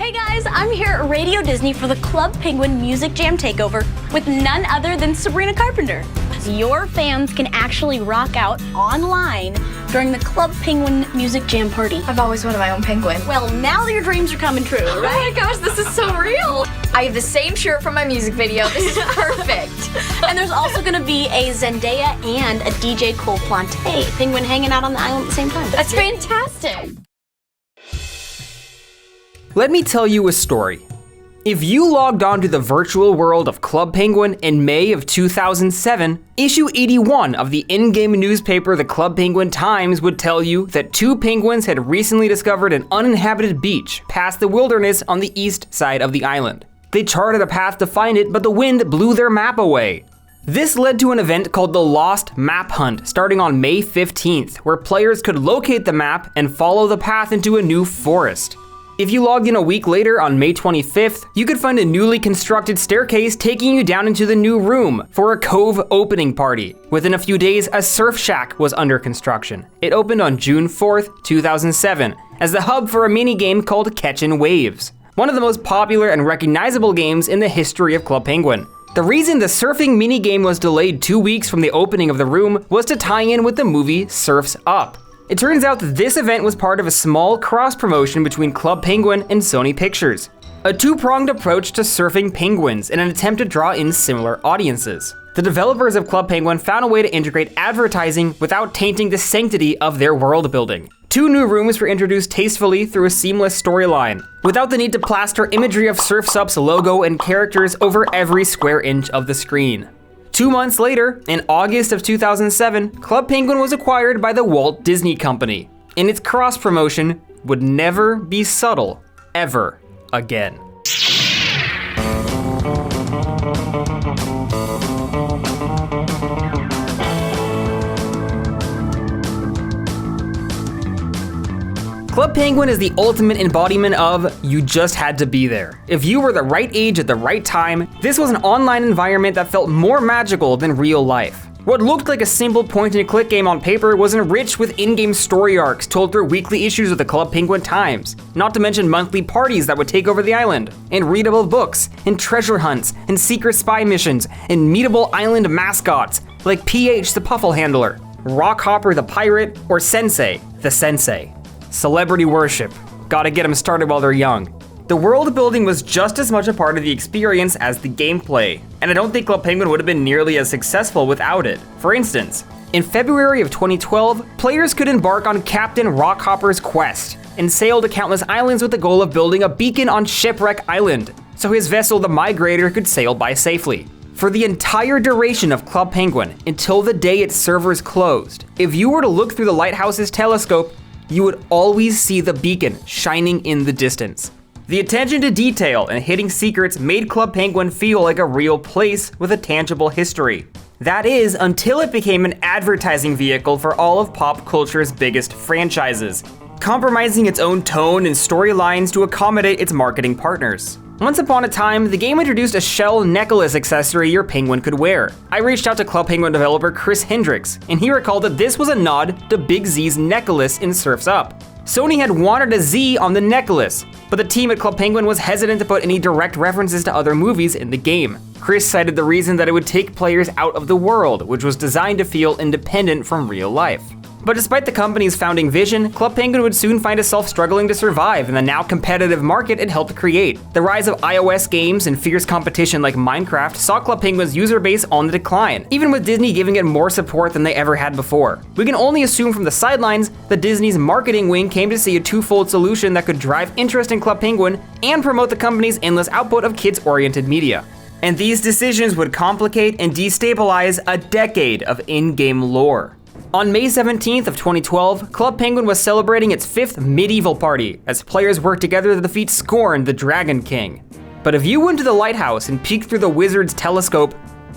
Hey guys, I'm here at Radio Disney for the Club Penguin Music Jam Takeover with none other than Sabrina Carpenter. Your fans can actually rock out online during the Club Penguin Music Jam Party. I've always wanted my own penguin. Well, now your dreams are coming true, right? Oh my gosh, this is so real. I have the same shirt from my music video. This is perfect. And there's also going to be a Zendaya and a DJ Cole Plante penguin hanging out on the island at the same time. That's fantastic. Let me tell you a story. If you logged on to the virtual world of Club Penguin in May of 2007, issue 81 of the in-game newspaper The Club Penguin Times would tell you that two penguins had recently discovered an uninhabited beach past the wilderness on the east side of the island. They charted a path to find it, but the wind blew their map away. This led to an event called the Lost Map Hunt starting on May 15th, where players could locate the map and follow the path into a new forest. If you logged in a week later on May 25th, you could find a newly constructed staircase taking you down into the new room for a Cove opening party. Within a few days, a surf shack was under construction. It opened on June 4th, 2007, as the hub for a mini-game called Catchin' Waves, one of the most popular and recognizable games in the history of Club Penguin. The reason the surfing minigame was delayed 2 weeks from the opening of the room was to tie in with the movie Surf's Up. It turns out that this event was part of a small cross-promotion between Club Penguin and Sony Pictures, a two-pronged approach to surfing penguins in an attempt to draw in similar audiences. The developers of Club Penguin found a way to integrate advertising without tainting the sanctity of their world building. Two new rooms were introduced tastefully through a seamless storyline, without the need to plaster imagery of Surf's Up's logo and characters over every square inch of the screen. 2 months later, in August of 2007, Club Penguin was acquired by the Walt Disney Company, and its cross-promotion would never be subtle, ever again. Club Penguin is the ultimate embodiment of you just had to be there. If you were the right age at the right time, this was an online environment that felt more magical than real life. What looked like a simple point-and-click game on paper was enriched with in-game story arcs told through weekly issues of the Club Penguin Times, not to mention monthly parties that would take over the island, and readable books, and treasure hunts, and secret spy missions, and meetable island mascots like PH the Puffle Handler, Rockhopper the Pirate, or Sensei the Sensei. Celebrity worship. Gotta get them started while they're young. The world building was just as much a part of the experience as the gameplay, and I don't think Club Penguin would have been nearly as successful without it. For instance, in February of 2012, players could embark on Captain Rockhopper's quest and sail to countless islands with the goal of building a beacon on Shipwreck Island, so his vessel the Migrator could sail by safely. For the entire duration of Club Penguin, until the day its servers closed, if you were to look through the lighthouse's telescope, you would always see the beacon shining in the distance. The attention to detail and hidden secrets made Club Penguin feel like a real place with a tangible history. That is, until it became an advertising vehicle for all of pop culture's biggest franchises, compromising its own tone and storylines to accommodate its marketing partners. Once upon a time, the game introduced a shell necklace accessory your penguin could wear. I reached out to Club Penguin developer Chris Hendricks, and he recalled that this was a nod to Big Z's necklace in Surf's Up. Sony had wanted a Z on the necklace, but the team at Club Penguin was hesitant to put any direct references to other movies in the game. Chris cited the reason that it would take players out of the world, which was designed to feel independent from real life. But despite the company's founding vision, Club Penguin would soon find itself struggling to survive in the now competitive market it helped create. The rise of iOS games and fierce competition like Minecraft saw Club Penguin's user base on the decline, even with Disney giving it more support than they ever had before. We can only assume from the sidelines that Disney's marketing wing came to see a twofold solution that could drive interest in Club Penguin and promote the company's endless output of kids-oriented media. And these decisions would complicate and destabilize a decade of in-game lore. On May 17th of 2012, Club Penguin was celebrating its 5th medieval party as players worked together to defeat Scorn, the Dragon King. But if you went to the lighthouse and peeked through the wizard's telescope,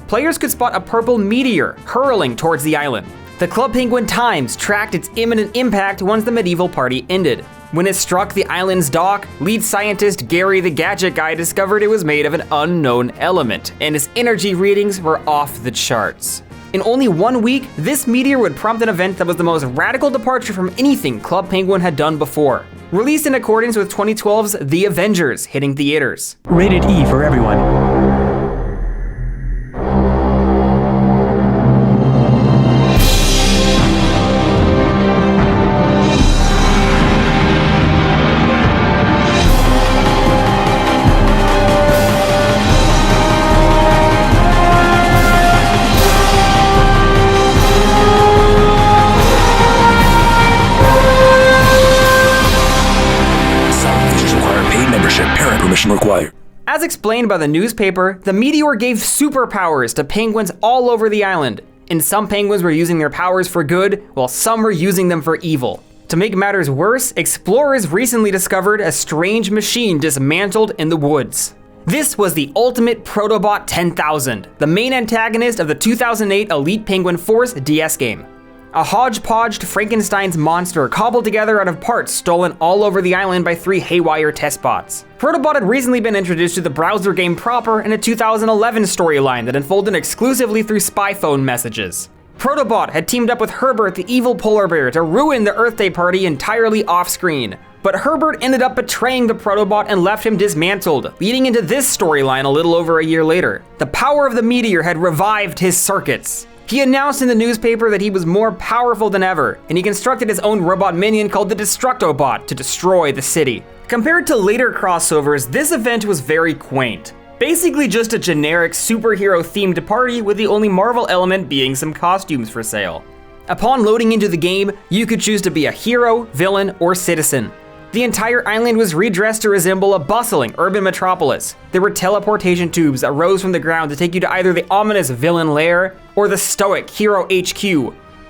players could spot a purple meteor hurling towards the island. The Club Penguin Times tracked its imminent impact once the medieval party ended. When it struck the island's dock, lead scientist Gary the Gadget Guy discovered it was made of an unknown element, and its energy readings were off the charts. In only 1 week, this meteor would prompt an event that was the most radical departure from anything Club Penguin had done before. Released in accordance with 2012's The Avengers hitting theaters. Rated E for everyone. Required. As explained by the newspaper, the meteor gave superpowers to penguins all over the island, and some penguins were using their powers for good, while some were using them for evil. To make matters worse, explorers recently discovered a strange machine dismantled in the woods. This was the ultimate Protobot 10,000, the main antagonist of the 2008 Elite Penguin Force DS game. A hodgepodged Frankenstein's monster cobbled together out of parts stolen all over the island by 3 haywire test bots. Protobot had recently been introduced to the browser game proper in a 2011 storyline that unfolded exclusively through spy phone messages. Protobot had teamed up with Herbert the evil polar bear to ruin the Earth Day party entirely off-screen. But Herbert ended up betraying the Protobot and left him dismantled, leading into this storyline a little over a year later. The power of the meteor had revived his circuits. He announced in the newspaper that he was more powerful than ever, and he constructed his own robot minion called the Destructobot to destroy the city. Compared to later crossovers, this event was very quaint. Basically just a generic superhero-themed party with the only Marvel element being some costumes for sale. Upon loading into the game, you could choose to be a hero, villain, or citizen. The entire island was redressed to resemble a bustling urban metropolis. There were teleportation tubes that rose from the ground to take you to either the ominous villain lair or the stoic hero HQ.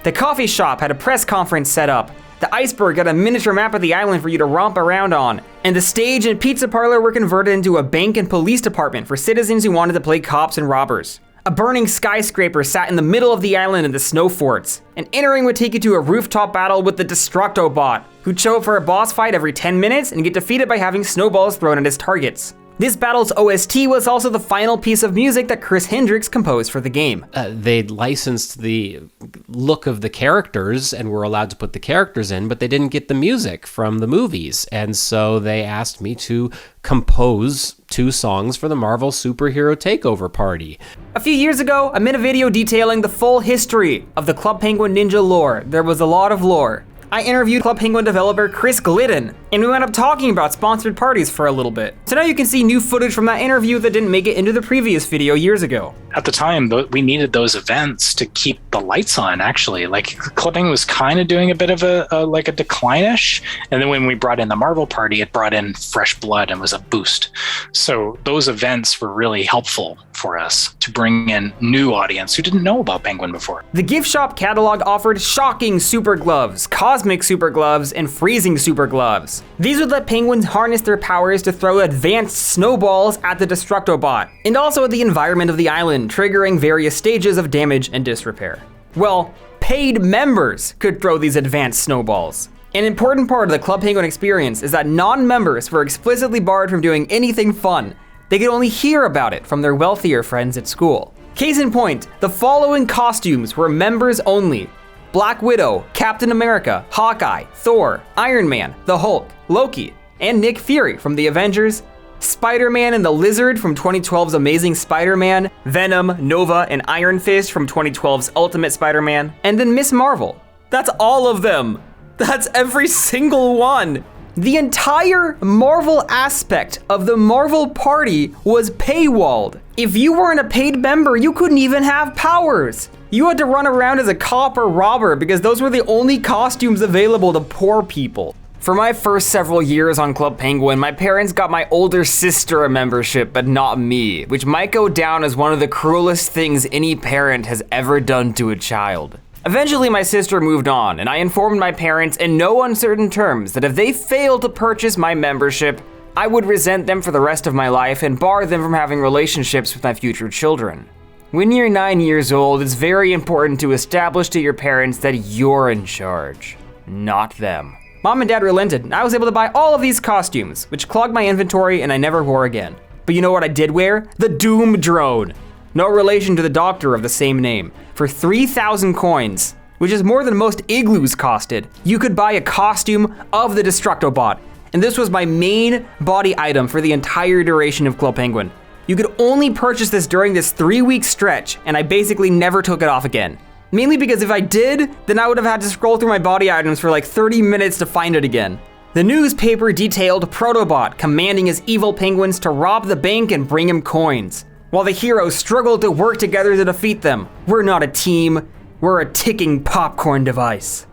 The coffee shop had a press conference set up. The iceberg had a miniature map of the island for you to romp around on. And the stage and pizza parlor were converted into a bank and police department for citizens who wanted to play cops and robbers. A burning skyscraper sat in the middle of the island in the snow forts, and entering would take you to a rooftop battle with the Destructobot, who'd show up for a boss fight every 10 minutes and get defeated by having snowballs thrown at his targets. This battle's OST was also the final piece of music that Chris Hendricks composed for the game. They'd licensed the look of the characters and were allowed to put the characters in, but they didn't get the music from the movies. And so they asked me to compose 2 songs for the Marvel Superhero Takeover Party. A few years ago, I made a video detailing the full history of the Club Penguin Ninja lore. There was a lot of lore. I interviewed Club Penguin developer Chris Glidden, and we wound up talking about sponsored parties for a little bit. So now you can see new footage from that interview that didn't make it into the previous video years ago. At the time, we needed those events to keep the lights on, actually. Like, Club Penguin was kind of doing a bit of a decline-ish, and then when we brought in the Marvel Party, it brought in fresh blood and was a boost. So those events were really helpful for us to bring in new audience who didn't know about Penguin before. The gift shop catalog offered shocking super gloves, cosmic super gloves, and freezing super gloves. These would let penguins harness their powers to throw advanced snowballs at the Destructobot, and also at the environment of the island, triggering various stages of damage and disrepair. Well, paid members could throw these advanced snowballs. An important part of the Club Penguin experience is that non-members were explicitly barred from doing anything fun. They could only hear about it from their wealthier friends at school. Case in point, the following costumes were members only: Black Widow, Captain America, Hawkeye, Thor, Iron Man, the Hulk, Loki, and Nick Fury from the Avengers, Spider-Man and the Lizard from 2012's Amazing Spider-Man, Venom, Nova, and Iron Fist from 2012's Ultimate Spider-Man, and then Miss Marvel. That's all of them. That's every single one. The entire Marvel aspect of the Marvel Party was paywalled. If you weren't a paid member, you couldn't even have powers. You had to run around as a cop or robber because those were the only costumes available to poor people. For my first several years on Club Penguin, my parents got my older sister a membership, but not me, which might go down as one of the cruelest things any parent has ever done to a child. Eventually, my sister moved on, and I informed my parents in no uncertain terms that if they failed to purchase my membership, I would resent them for the rest of my life and bar them from having relationships with my future children. When you're 9 years old, it's very important to establish to your parents that you're in charge, not them. Mom and Dad relented, and I was able to buy all of these costumes, which clogged my inventory and I never wore again. But you know what I did wear? The Doom Drone. no relation to the doctor of the same name. For 3,000 coins, which is more than most igloos costed, you could buy a costume of the Destructobot. And this was my main body item for the entire duration of Club Penguin. You could only purchase this during this 3-week stretch, and I basically never took it off again. Mainly because if I did, then I would have had to scroll through my body items for like 30 minutes to find it again. The newspaper detailed Protobot commanding his evil penguins to rob the bank and bring him coins, while the heroes struggled to work together to defeat them. We're not a team, we're a ticking popcorn device.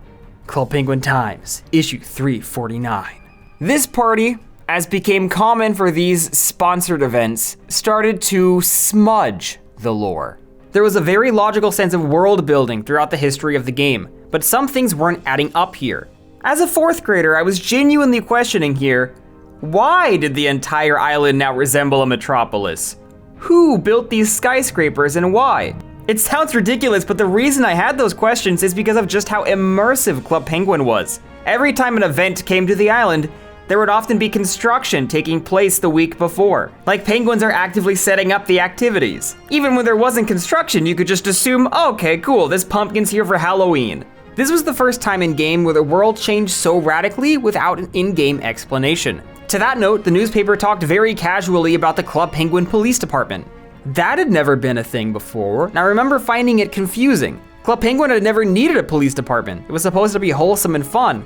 Club Penguin Times, issue 349. This party, as became common for these sponsored events, started to smudge the lore. There was a very logical sense of world building throughout the history of the game, but some things weren't adding up here. As a 4th grader, I was genuinely questioning here, why did the entire island now resemble a metropolis? Who built these skyscrapers and why? It sounds ridiculous, but the reason I had those questions is because of just how immersive Club Penguin was. Every time an event came to the island, there would often be construction taking place the week before. Like penguins are actively setting up the activities. Even when there wasn't construction, you could just assume, okay, cool, this pumpkin's here for Halloween. This was the first time in-game where the world changed so radically without an in-game explanation. To that note, the newspaper talked very casually about the Club Penguin Police Department. That had never been a thing before, and I remember finding it confusing. Club Penguin had never needed a police department. It was supposed to be wholesome and fun.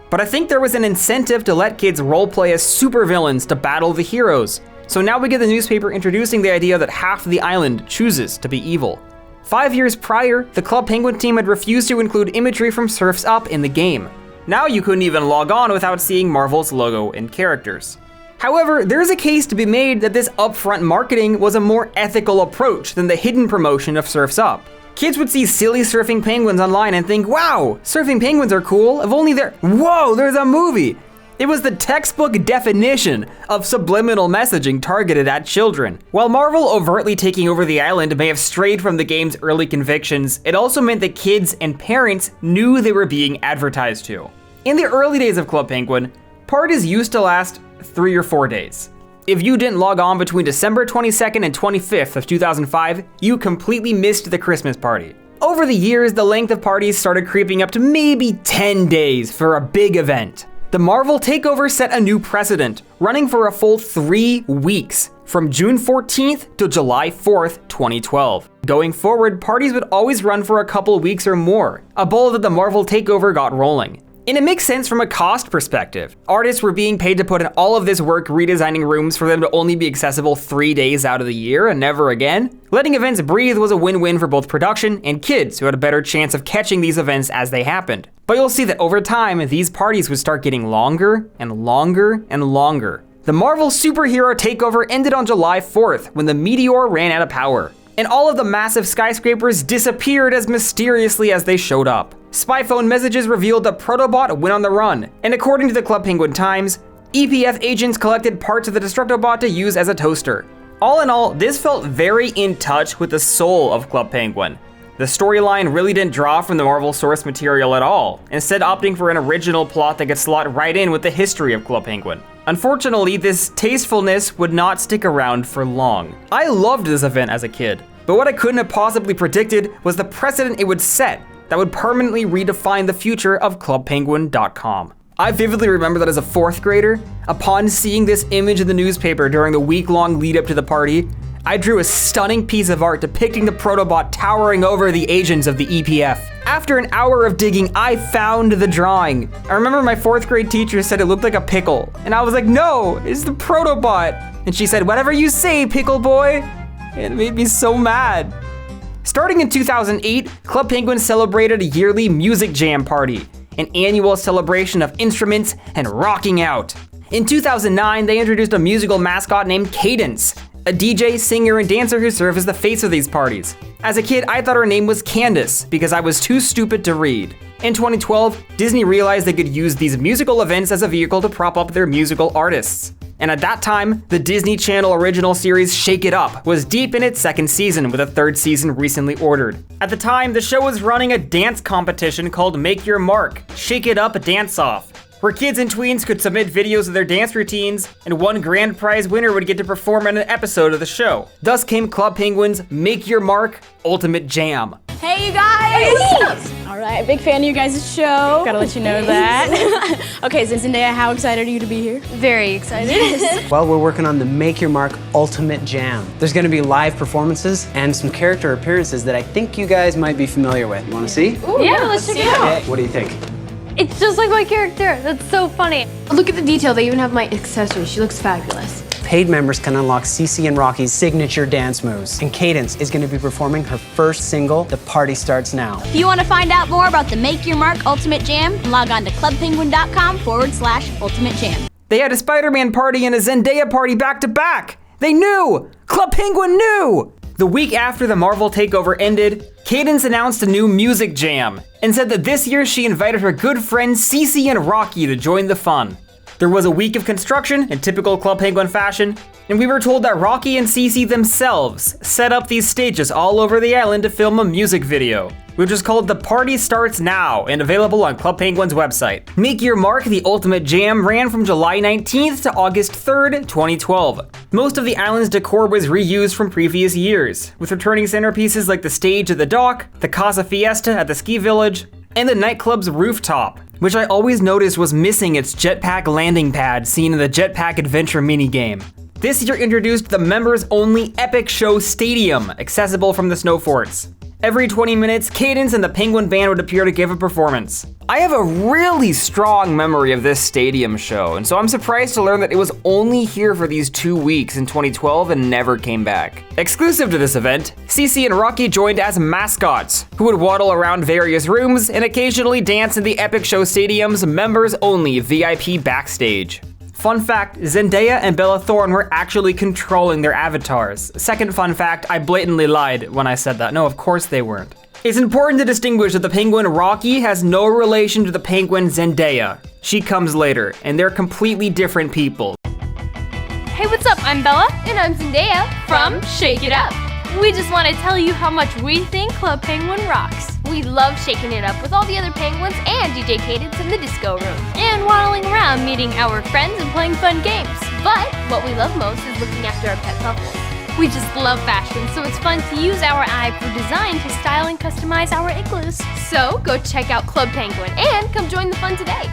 But I think there was an incentive to let kids roleplay as supervillains to battle the heroes. So now we get the newspaper introducing the idea that half the island chooses to be evil. 5 years prior, the Club Penguin team had refused to include imagery from Surf's Up in the game. Now you couldn't even log on without seeing Marvel's logo and characters. However, there's a case to be made that this upfront marketing was a more ethical approach than the hidden promotion of Surf's Up. Kids would see silly surfing penguins online and think, wow, surfing penguins are cool, if only whoa, there's a movie! It was the textbook definition of subliminal messaging targeted at children. While Marvel overtly taking over the island may have strayed from the game's early convictions, it also meant that kids and parents knew they were being advertised to. In the early days of Club Penguin, parties used to last 3 or 4 days. If you didn't log on between December 22nd and 25th of 2005, you completely missed the Christmas party. Over the years, the length of parties started creeping up to maybe 10 days for a big event. The Marvel Takeover set a new precedent, running for a full 3 weeks, from June 14th to July 4th, 2012. Going forward, parties would always run for a couple weeks or more, a ball that the Marvel Takeover got rolling. And it makes sense from a cost perspective. Artists were being paid to put in all of this work redesigning rooms for them to only be accessible 3 days out of the year and never again. Letting events breathe was a win-win for both production and kids who had a better chance of catching these events as they happened. But you'll see that over time, these parties would start getting longer and longer and longer. The Marvel Superhero Takeover ended on July 4th when the meteor ran out of power, and all of the massive skyscrapers disappeared as mysteriously as they showed up. Spy phone messages revealed that Protobot went on the run, and according to the Club Penguin Times, EPF agents collected parts of the Destructobot to use as a toaster. All in all, this felt very in touch with the soul of Club Penguin. The storyline really didn't draw from the Marvel source material at all, instead opting for an original plot that could slot right in with the history of Club Penguin. Unfortunately, this tastefulness would not stick around for long. I loved this event as a kid, but what I couldn't have possibly predicted was the precedent it would set that would permanently redefine the future of ClubPenguin.com. I vividly remember that as a 4th grader, upon seeing this image in the newspaper during the week-long lead-up to the party, I drew a stunning piece of art depicting the Protobot towering over the agents of the EPF. After an hour of digging, I found the drawing. I remember my 4th grade teacher said it looked like a pickle, and I was like, no, it's the Protobot. And she said, whatever you say, pickle boy. It made me so mad. Starting in 2008, Club Penguin celebrated a yearly music jam party, an annual celebration of instruments and rocking out. In 2009, they introduced a musical mascot named Cadence, a DJ, singer, and dancer who served as the face of these parties. As a kid, I thought her name was Candace because I was too stupid to read. In 2012, Disney realized they could use these musical events as a vehicle to prop up their musical artists. And at that time, the Disney Channel original series Shake It Up was deep in its 2nd season with a 3rd season recently ordered. At the time, the show was running a dance competition called Make Your Mark, Shake It Up Dance Off, where kids and tweens could submit videos of their dance routines, and one grand prize winner would get to perform in an episode of the show. Thus came Club Penguin's Make Your Mark Ultimate Jam. Hey, you guys! All right, big fan of you guys' show. Gotta let you know that. Okay, Zendaya, how excited are you to be here? Very excited. Well, we're working on the Make Your Mark Ultimate Jam. There's gonna be live performances and some character appearances that I think you guys might be familiar with. You wanna see? Ooh, yeah, let's check it out. Okay, what do you think? It's just like my character. That's so funny. Look at the detail. They even have my accessory. She looks fabulous. Paid members can unlock Cece and Rocky's signature dance moves. And Cadence is gonna be performing her first single, The Party Starts Now. If you want to find out more about the Make Your Mark Ultimate Jam, log on to clubpenguin.com/Ultimate Jam. They had a Spider-Man party and a Zendaya party back to back. They knew! Club Penguin knew! The week after the Marvel Takeover ended, Cadence announced a new music jam and said that this year she invited her good friends Cece and Rocky to join the fun. There was a week of construction in typical Club Penguin fashion, and we were told that Rocky and Cece themselves set up these stages all over the island to film a music video, which is called The Party Starts Now and available on Club Penguin's website. Make Your Mark, the Ultimate Jam, ran from July 19th to August 3rd, 2012. Most of the island's decor was reused from previous years, with returning centerpieces like the stage at the dock, the Casa Fiesta at the ski village, and the nightclub's rooftop, which I always noticed was missing its jetpack landing pad seen in the Jetpack Adventure minigame. This year introduced the members-only Epic Show Stadium, accessible from the snow forts. Every 20 minutes, Cadence and the Penguin Band would appear to give a performance. I have a really strong memory of this stadium show, and so I'm surprised to learn that it was only here for these 2 weeks in 2012 and never came back. Exclusive to this event, Cece and Rocky joined as mascots, who would waddle around various rooms and occasionally dance in the Epic Show Stadium's members-only VIP backstage. Fun fact, Zendaya and Bella Thorne were actually controlling their avatars. Second fun fact, I blatantly lied when I said that. No, of course they weren't. It's important to distinguish that the penguin Rocky has no relation to the penguin Zendaya. She comes later, and they're completely different people. Hey, what's up? I'm Bella. And I'm Zendaya From Shake It Up. We just want to tell you how much we think Club Penguin rocks. We love shaking it up with all the other penguins and DJ Cadence in the disco room. And waddling around meeting our friends and playing fun games. But what we love most is looking after our pet puppets. We just love fashion, so it's fun to use our eye for design to style and customize our igloos. So go check out Club Penguin and come join the fun today.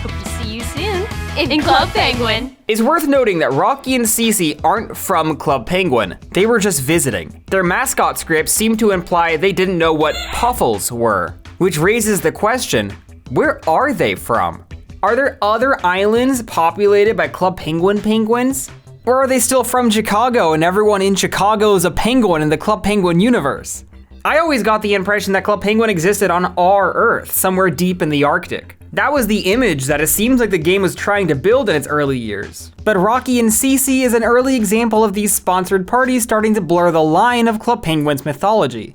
Hope to see you soon in Club Penguin. It's worth noting that Rocky and Cece aren't from Club Penguin. They were just visiting. Their mascot scripts seem to imply they didn't know what puffles were, which raises the question, where are they from? Are there other islands populated by Club Penguin penguins? Or are they still from Chicago and everyone in Chicago is a penguin in the Club Penguin universe? I always got the impression that Club Penguin existed on our Earth, somewhere deep in the Arctic. That was the image that it seems like the game was trying to build in its early years. But Rocky and Cece is an early example of these sponsored parties starting to blur the line of Club Penguin's mythology.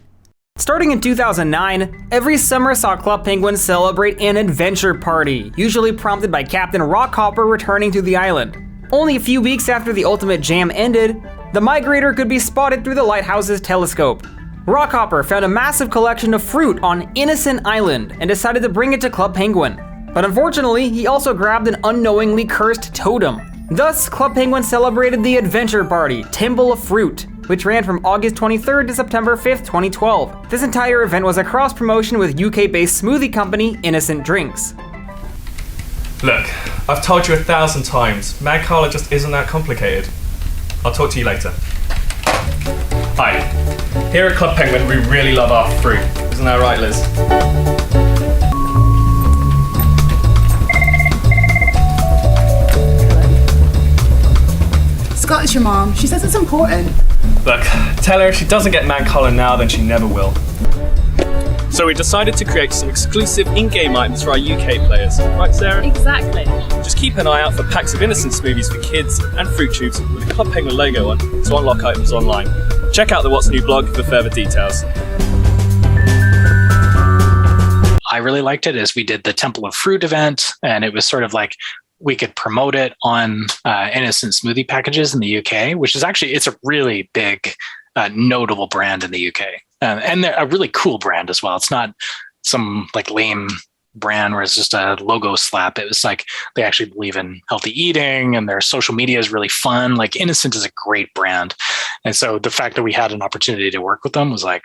Starting in 2009, every summer saw Club Penguin celebrate an adventure party, usually prompted by Captain Rockhopper returning to the island. Only a few weeks after the Ultimate Jam ended, the migrator could be spotted through the lighthouse's telescope. Rockhopper found a massive collection of fruit on Innocent Island and decided to bring it to Club Penguin. But unfortunately, he also grabbed an unknowingly cursed totem. Thus, Club Penguin celebrated the Adventure Party, Temple of Fruit, which ran from August 23rd to September 5th, 2012. This entire event was a cross-promotion with UK-based smoothie company Innocent Drinks. Look, I've told you 1,000 times, Mad Carla just isn't that complicated. I'll talk to you later. Hi, here at Club Penguin we really love our fruit. Isn't that right, Liz? Scott is your mom. She says it's important. Look, tell her if she doesn't get Mad Carla now, then she never will. So we decided to create some exclusive in-game items for our UK players. Right, Sarah? Exactly. Just keep an eye out for packs of innocent smoothies for kids and fruit tubes with a Club Penguin logo on to unlock items online. Check out the What's New blog for further details. I really liked it as we did the Temple of Fruit event, and it was sort of like we could promote it on innocent smoothie packages in the UK, which is actually, it's a really big, notable brand in the UK. And they're a really cool brand as well. It's not some like lame brand where it's just a logo slap. It was like they actually believe in healthy eating and their social media is really fun. Like Innocent is a great brand. And so the fact that we had an opportunity to work with them was like,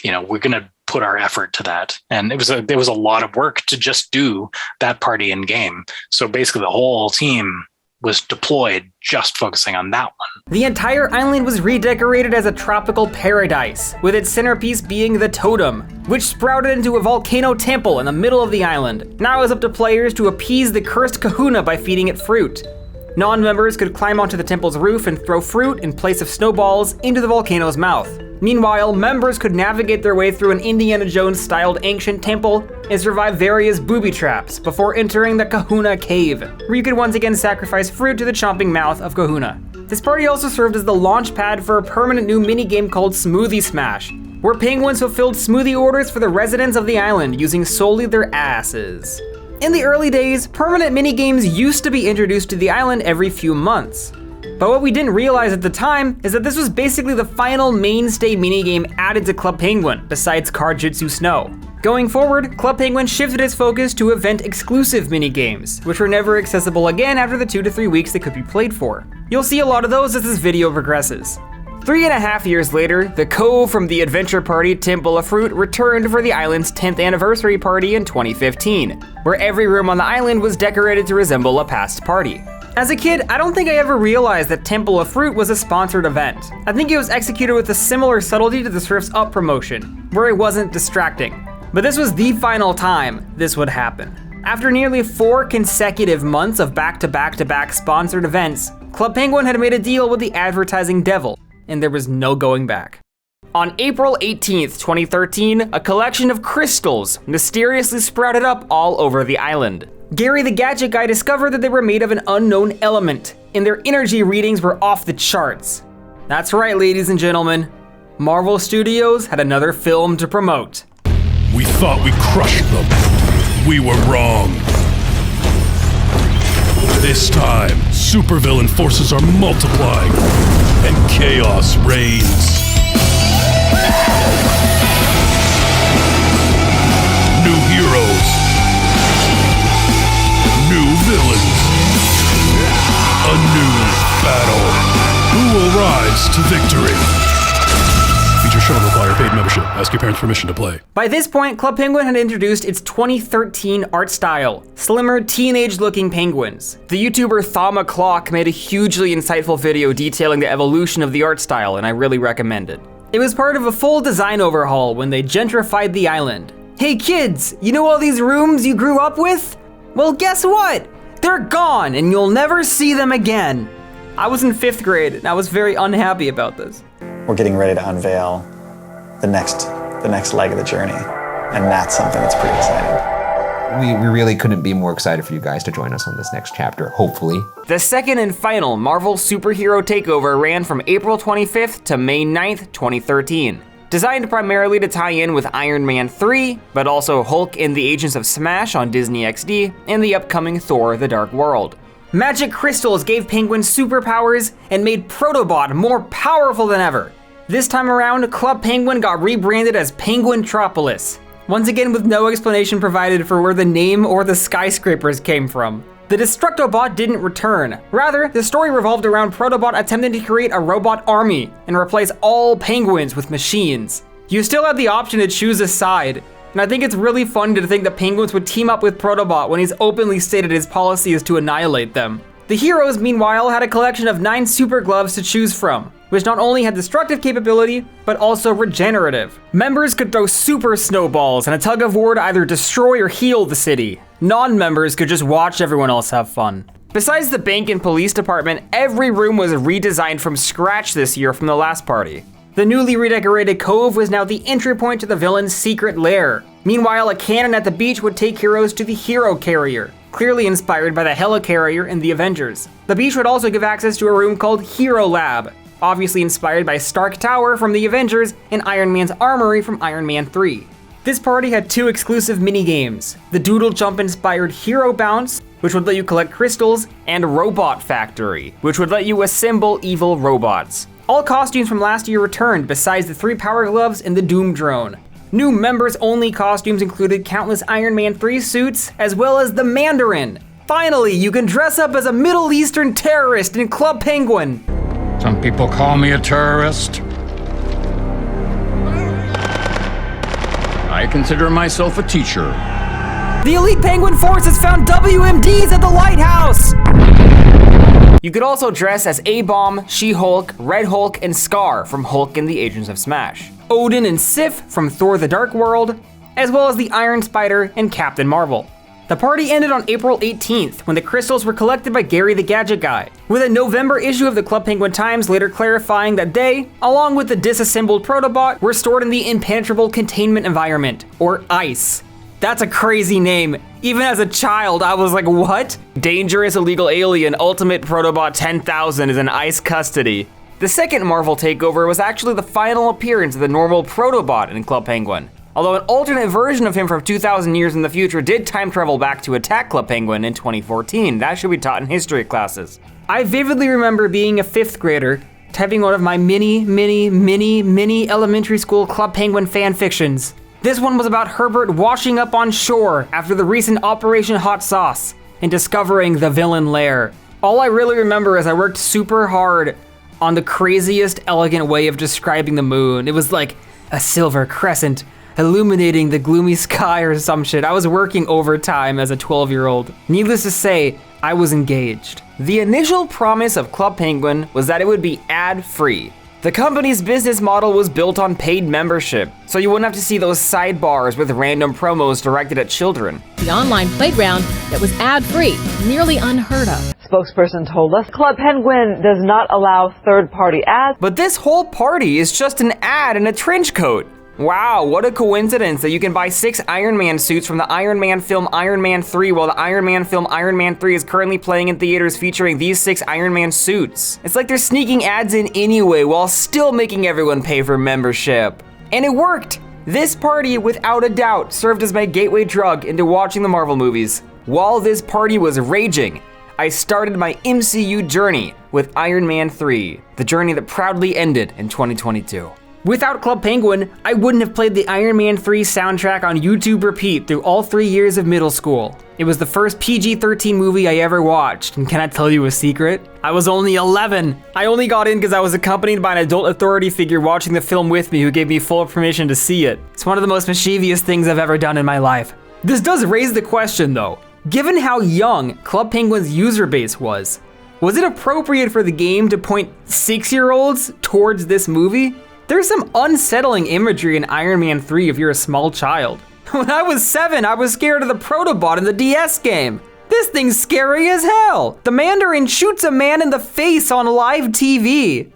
we're going to put our effort to that. And there was a lot of work to just do that party in game. So basically the whole team was deployed just focusing on that one. The entire island was redecorated as a tropical paradise, with its centerpiece being the totem, which sprouted into a volcano temple in the middle of the island. Now it was up to players to appease the cursed kahuna by feeding it fruit. Non-members could climb onto the temple's roof and throw fruit in place of snowballs into the volcano's mouth. Meanwhile, members could navigate their way through an Indiana Jones-styled ancient temple and survive various booby traps before entering the Kahuna Cave, where you could once again sacrifice fruit to the chomping mouth of Kahuna. This party also served as the launch pad for a permanent new minigame called Smoothie Smash, where penguins fulfilled smoothie orders for the residents of the island using solely their asses. In the early days, permanent minigames used to be introduced to the island every few months. But what we didn't realize at the time is that this was basically the final mainstay minigame added to Club Penguin, besides Card Jitsu Snow. Going forward, Club Penguin shifted its focus to event-exclusive minigames, which were never accessible again after the 2 to 3 weeks they could be played for. You'll see a lot of those as this video progresses. 3.5 years later, the Cove from the Adventure Party Temple of Fruit returned for the island's 10th anniversary party in 2015, where every room on the island was decorated to resemble a past party. As a kid, I don't think I ever realized that Temple of Fruit was a sponsored event. I think it was executed with a similar subtlety to the Surf's Up promotion, where it wasn't distracting. But this was the final time this would happen. After nearly 4 consecutive months of back-to-back-to-back sponsored events, Club Penguin had made a deal with the advertising devil, and there was no going back. On April 18th, 2013, a collection of crystals mysteriously sprouted up all over the island. Gary the Gadget Guy discovered that they were made of an unknown element, and their energy readings were off the charts. That's right, ladies and gentlemen. Marvel Studios had another film to promote. We thought we crushed them. We were wrong. This time, supervillain forces are multiplying, and chaos reigns. New heroes. New villains. A new battle. Who will rise to victory? Feature show require paid membership. Ask your parents' permission to play. By this point, Club Penguin had introduced its 2013 art style, slimmer, teenage-looking penguins. The YouTuber Thama Clock made a hugely insightful video detailing the evolution of the art style, and I really recommend it. It was part of a full design overhaul when they gentrified the island. Hey kids, you know all these rooms you grew up with? Well, guess what? They're gone, and you'll never see them again. I was in 5th grade, and I was very unhappy about this. We're getting ready to unveil the next leg of the journey, and that's something that's pretty exciting. We really couldn't be more excited for you guys to join us on this next chapter, hopefully. The second and final Marvel Superhero Takeover ran from April 25th to May 9th, 2013. Designed primarily to tie in with Iron Man 3, but also Hulk and the Agents of Smash on Disney XD, and the upcoming Thor: The Dark World. Magic crystals gave Penguin superpowers and made Protobot more powerful than ever. This time around, Club Penguin got rebranded as Penguintropolis, once again with no explanation provided for where the name or the skyscrapers came from. The Destructobot didn't return. Rather, the story revolved around Protobot attempting to create a robot army and replace all penguins with machines. You still had the option to choose a side, and I think it's really funny to think that penguins would team up with Protobot when he's openly stated his policy is to annihilate them. The heroes, meanwhile, had a collection of 9 super gloves to choose from, which not only had destructive capability, but also regenerative. Members could throw super snowballs in a tug of war to either destroy or heal the city. Non-members could just watch everyone else have fun. Besides the bank and police department, every room was redesigned from scratch this year from the last party. The newly redecorated Cove was now the entry point to the villain's secret lair. Meanwhile, a cannon at the beach would take heroes to the Hero Carrier, clearly inspired by the Helicarrier in the Avengers. The beach would also give access to a room called Hero Lab, obviously inspired by Stark Tower from the Avengers and Iron Man's Armory from Iron Man 3. This party had 2 exclusive minigames, the Doodle Jump inspired Hero Bounce, which would let you collect crystals, and Robot Factory, which would let you assemble evil robots. All costumes from last year returned besides the 3 power gloves and the Doom Drone. New members-only costumes included countless Iron Man 3 suits, as well as the Mandarin. Finally, you can dress up as a Middle Eastern terrorist in Club Penguin. Some people call me a terrorist. I consider myself a teacher. The Elite Penguin Force has found WMDs at the lighthouse! You could also dress as A-Bomb, She-Hulk, Red Hulk, and Scar from Hulk and the Agents of Smash, Odin and Sif from Thor the Dark World, as well as the Iron Spider and Captain Marvel. The party ended on April 18th, when the crystals were collected by Gary the Gadget Guy, with a November issue of the Club Penguin Times later clarifying that they, along with the disassembled Protobot, were stored in the Impenetrable Containment Environment, or ICE. That's a crazy name. Even as a child, I was like, what? Dangerous Illegal Alien Ultimate Protobot 10,000 is in ICE custody. The second Marvel takeover was actually the final appearance of the normal Protobot in Club Penguin. Although an alternate version of him from 2,000 years in the future did time travel back to attack Club Penguin in 2014. That should be taught in history classes. I vividly remember being a 5th grader, typing one of my mini elementary school Club Penguin fan fictions. This one was about Herbert washing up on shore after the recent Operation Hot Sauce and discovering the villain lair. All I really remember is I worked super hard on the craziest elegant way of describing the moon. It was like a silver crescent illuminating the gloomy sky or some shit. I was working overtime as a 12-year-old. Needless to say, I was engaged. The initial promise of Club Penguin was that it would be ad-free. The company's business model was built on paid membership, so you wouldn't have to see those sidebars with random promos directed at children. The online playground that was ad-free, nearly unheard of. Spokesperson told us Club Penguin does not allow third-party ads. But this whole party is just an ad in a trench coat. Wow, what a coincidence that you can buy 6 Iron Man suits from the Iron Man film Iron Man 3 while the Iron Man film Iron Man 3 is currently playing in theaters featuring these 6 Iron Man suits. It's like they're sneaking ads in anyway while still making everyone pay for membership. And it worked! This party, without a doubt, served as my gateway drug into watching the Marvel movies. While this party was raging, I started my MCU journey with Iron Man 3, the journey that proudly ended in 2022. Without Club Penguin, I wouldn't have played the Iron Man 3 soundtrack on YouTube repeat through all 3 years of middle school. It was the first PG-13 movie I ever watched, and can I tell you a secret? I was only 11. I only got in because I was accompanied by an adult authority figure watching the film with me who gave me full permission to see it. It's one of the most mischievous things I've ever done in my life. This does raise the question though. Given how young Club Penguin's user base was it appropriate for the game to point 6-year-olds towards this movie? There's some unsettling imagery in Iron Man 3 if you're a small child. When I was 7, I was scared of the Protobot in the DS game. This thing's scary as hell. The Mandarin shoots a man in the face on live TV.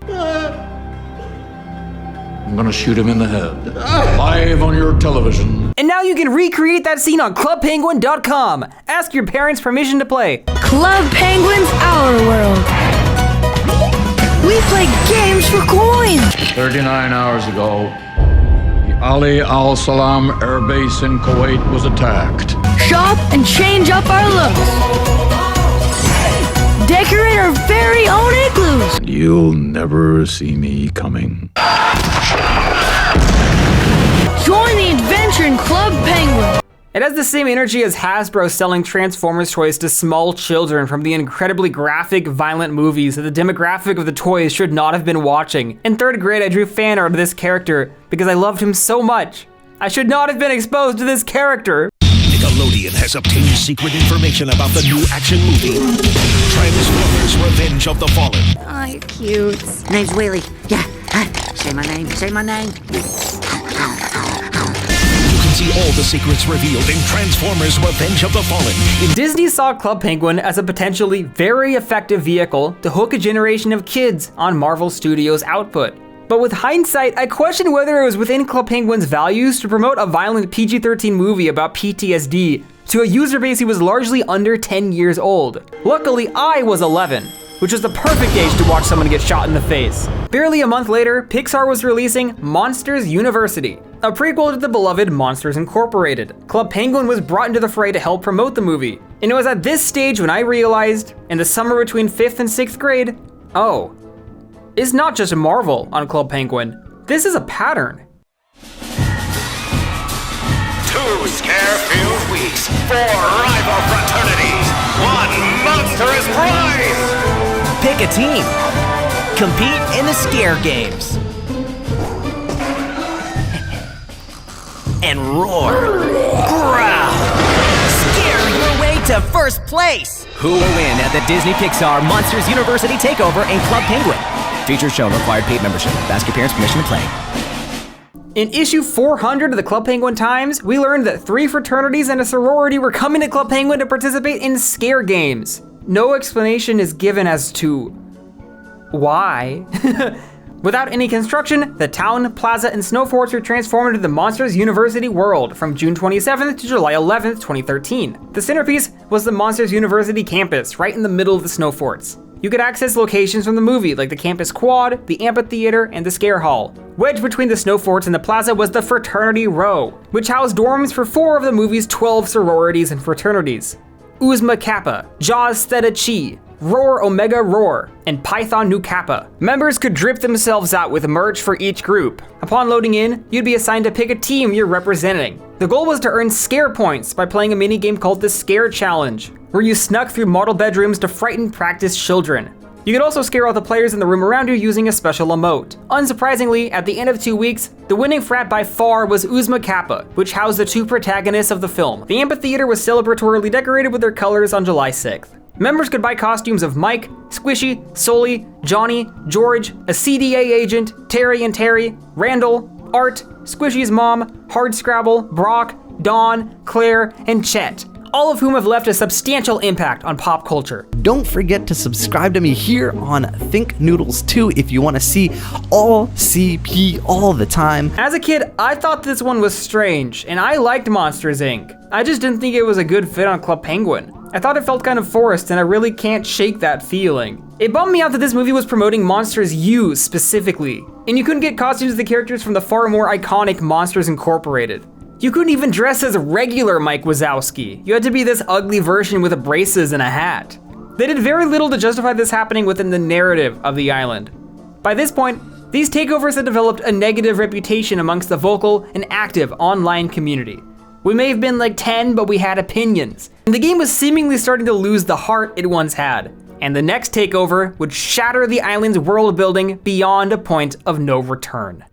I'm gonna shoot him in the head. Live on your television. And now you can recreate that scene on clubpenguin.com. Ask your parents' permission to play. Club Penguin's Our World. We play games for coins! 39 hours ago, the Ali Al Salam Air Base in Kuwait was attacked. Shop and change up our looks. Decorate our very own igloos. You'll never see me coming. Join the adventure in Club Penguin. It has the same energy as Hasbro selling Transformers toys to small children from the incredibly graphic, violent movies that the demographic of the toys should not have been watching. In 3rd grade, I drew fan art of this character because I loved him so much. I should not have been exposed to this character. Nickelodeon has obtained secret information about the new action movie, Transformers Revenge of the Fallen. Oh, you're cute. Name's Willie. Yeah, say my name, say my name. See all the secrets revealed in Transformers Revenge of the Fallen. Disney saw Club Penguin as a potentially very effective vehicle to hook a generation of kids on Marvel Studios' output. But with hindsight, I question whether it was within Club Penguin's values to promote a violent PG-13 movie about PTSD to a user base who was largely under 10 years old. Luckily, I was 11, which was the perfect age to watch someone get shot in the face. Barely a month later, Pixar was releasing Monsters University, a prequel to the beloved Monsters Incorporated. Club Penguin was brought into the fray to help promote the movie. And it was at this stage when I realized, in the summer between 5th and 6th grade, oh, it's not just Marvel on Club Penguin. This is a pattern. 2 scare-filled weeks, 4 rival fraternities, 1 monstrous prize! Pick a team. Compete in the scare games. And roar. Growl. Scare your way to first place. Who will win at the Disney Pixar Monsters University Takeover in Club Penguin? Features shown, required paid membership. Ask your parents' permission to play. In issue 400 of the Club Penguin Times, we learned that 3 fraternities and a sorority were coming to Club Penguin to participate in scare games. No explanation is given as to why. Without any construction, the town, plaza, and snow forts were transformed into the Monsters University world from June 27th to July 11th, 2013. The centerpiece was the Monsters University campus, right in the middle of the snow forts. You could access locations from the movie, like the campus quad, the amphitheater, and the scare hall. Wedged between the snow forts and the plaza was the Fraternity Row, which housed dorms for 4 of the movie's 12 sororities and fraternities. Uzma Kappa, Jaws Theta Chi, Roar Omega Roar, and Python Nu Kappa. Members could drip themselves out with merch for each group. Upon loading in, you'd be assigned to pick a team you're representing. The goal was to earn scare points by playing a minigame called the Scare Challenge, where you snuck through model bedrooms to frighten practice children. You could also scare all the players in the room around you using a special emote. Unsurprisingly, at the end of 2 weeks, the winning frat by far was Uzma Kappa, which housed the 2 protagonists of the film. The amphitheater was celebratorily decorated with their colors on July 6th. Members could buy costumes of Mike, Squishy, Sully, Johnny, George, a CDA agent, Terry and Terry, Randall, Art, Squishy's mom, Hardscrabble, Brock, Dawn, Claire, and Chet, all of whom have left a substantial impact on pop culture. Don't forget to subscribe to me here on Think Noodles 2 if you want to see all CP all the time. As a kid, I thought this one was strange, and I liked Monsters, Inc. I just didn't think it was a good fit on Club Penguin. I thought it felt kind of forced, and I really can't shake that feeling. It bummed me out that this movie was promoting Monsters U specifically, and you couldn't get costumes of the characters from the far more iconic Monsters Incorporated. You couldn't even dress as regular Mike Wazowski. You had to be this ugly version with braces and a hat. They did very little to justify this happening within the narrative of the island. By this point, these takeovers had developed a negative reputation amongst the vocal and active online community. We may have been like 10, but we had opinions. And the game was seemingly starting to lose the heart it once had. And the next takeover would shatter the island's world building beyond a point of no return.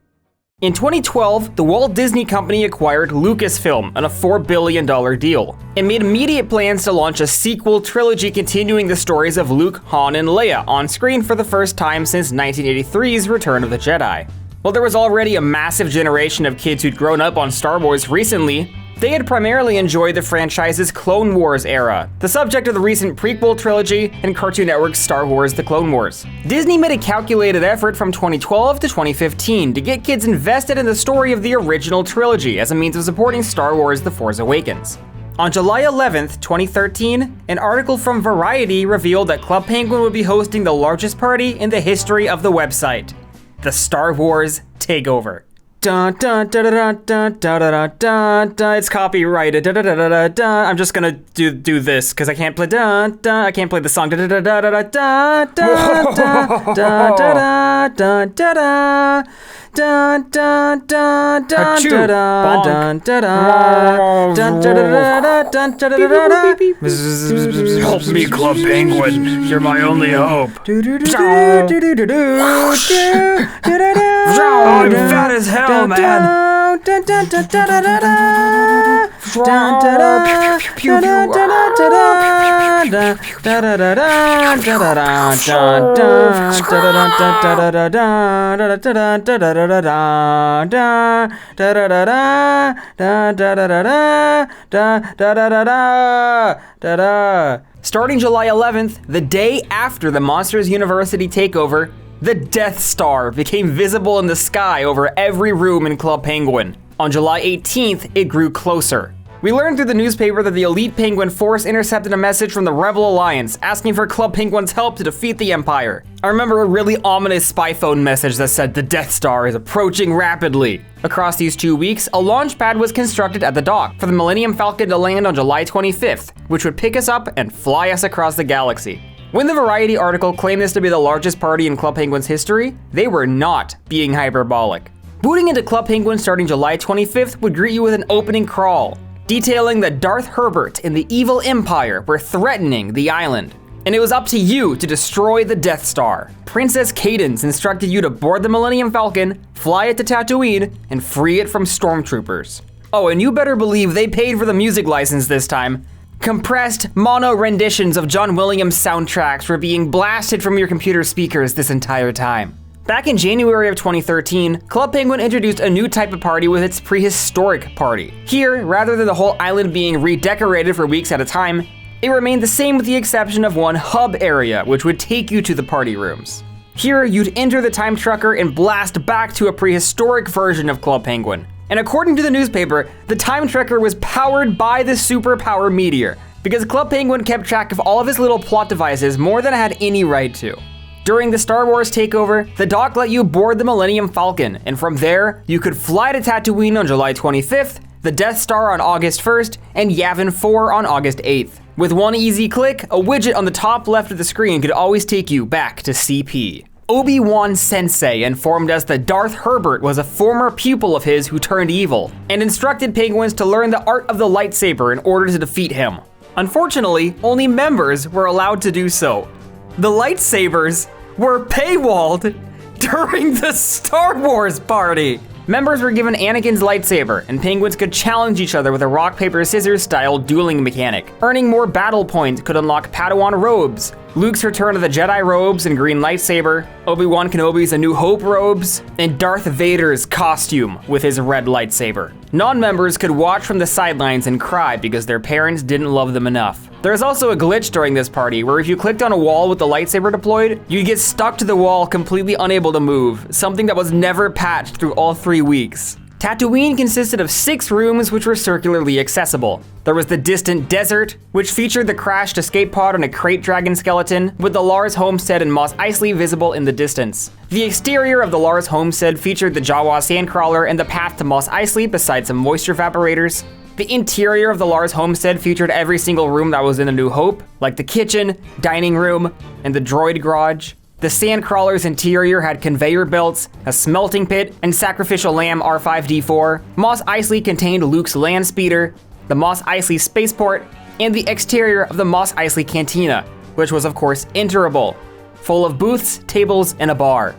In 2012, the Walt Disney Company acquired Lucasfilm on a $4 billion deal, and made immediate plans to launch a sequel trilogy continuing the stories of Luke, Han, and Leia on screen for the first time since 1983's Return of the Jedi. While there was already a massive generation of kids who'd grown up on Star Wars recently, they had primarily enjoyed the franchise's Clone Wars era, the subject of the recent prequel trilogy and Cartoon Network's Star Wars: The Clone Wars. Disney made a calculated effort from 2012 to 2015 to get kids invested in the story of the original trilogy as a means of supporting Star Wars: The Force Awakens. On July 11th, 2013, an article from Variety revealed that Club Penguin would be hosting the largest party in the history of the website, the Star Wars Takeover. Dun, dun, dun, dun, dun, dun, dun, dun, dun. It's copyrighted. Dun, dun, dun, dun, dun. I'm just gonna do this because I can't play dun, dun. I can't play the song. Dun, dun, dun, dun, dun, dun, dun, dun, dun, dun, dun. Dun dun dun dun dun dun dun dun dun dun. Help me, Club Penguin. You're my only hope. I'm fat as hell, man. Starting July 11th, the day after the Monsters University takeover, the Death Star became visible in the sky over every room in Club Penguin. On July 18th, it grew closer. We learned through the newspaper that the elite Penguin Force intercepted a message from the Rebel Alliance asking for Club Penguin's help to defeat the Empire. I remember a really ominous spy phone message that said the Death Star is approaching rapidly. Across these 2 weeks, a launch pad was constructed at the dock for the Millennium Falcon to land on July 25th, which would pick us up and fly us across the galaxy. When the Variety article claimed this to be the largest party in Club Penguin's history, they were not being hyperbolic. Booting into Club Penguin starting July 25th would greet you with an opening crawl, detailing that Darth Herbert and the evil Empire were threatening the island. And it was up to you to destroy the Death Star. Princess Cadence instructed you to board the Millennium Falcon, fly it to Tatooine, and free it from stormtroopers. Oh, and you better believe they paid for the music license this time. Compressed mono renditions of John Williams soundtracks were being blasted from your computer speakers this entire time. Back in January of 2013, Club Penguin introduced a new type of party with its prehistoric party. Here, rather than the whole island being redecorated for weeks at a time, it remained the same with the exception of one hub area, which would take you to the party rooms. Here, you'd enter the time trucker and blast back to a prehistoric version of Club Penguin. And according to the newspaper, the time trucker was powered by the superpower meteor, because Club Penguin kept track of all of his little plot devices more than it had any right to. During the Star Wars takeover, the dock let you board the Millennium Falcon, and from there, you could fly to Tatooine on July 25th, the Death Star on August 1st, and Yavin 4 on August 8th. With one easy click, a widget on the top left of the screen could always take you back to CP. Obi-Wan Sensei informed us that Darth Herbert was a former pupil of his who turned evil, and instructed penguins to learn the art of the lightsaber in order to defeat him. Unfortunately, only members were allowed to do so. The lightsabers were paywalled during the Star Wars party. Members were given Anakin's lightsaber, and penguins could challenge each other with a rock, paper, scissors style dueling mechanic. Earning more battle points could unlock Padawan robes, Luke's Return of the Jedi robes and green lightsaber, Obi-Wan Kenobi's A New Hope robes, and Darth Vader's costume with his red lightsaber. Non-members could watch from the sidelines and cry because their parents didn't love them enough. There is also a glitch during this party where if you clicked on a wall with the lightsaber deployed, you'd get stuck to the wall completely unable to move, something that was never patched through all 3 weeks. Tatooine consisted of 6 rooms which were circularly accessible. There was the distant desert, which featured the crashed escape pod on a crate dragon skeleton, with the Lars homestead and Mos Eisley visible in the distance. The exterior of the Lars homestead featured the Jawa sandcrawler and the path to Mos Eisley beside some moisture evaporators. The interior of the Lars homestead featured every single room that was in A New Hope, like the kitchen, dining room, and the droid garage. The Sandcrawler's interior had conveyor belts, a smelting pit, and sacrificial lamb R5-D4. Mos Eisley contained Luke's land speeder, the Mos Eisley spaceport, and the exterior of the Mos Eisley cantina, which was of course enterable, full of booths, tables, and a bar.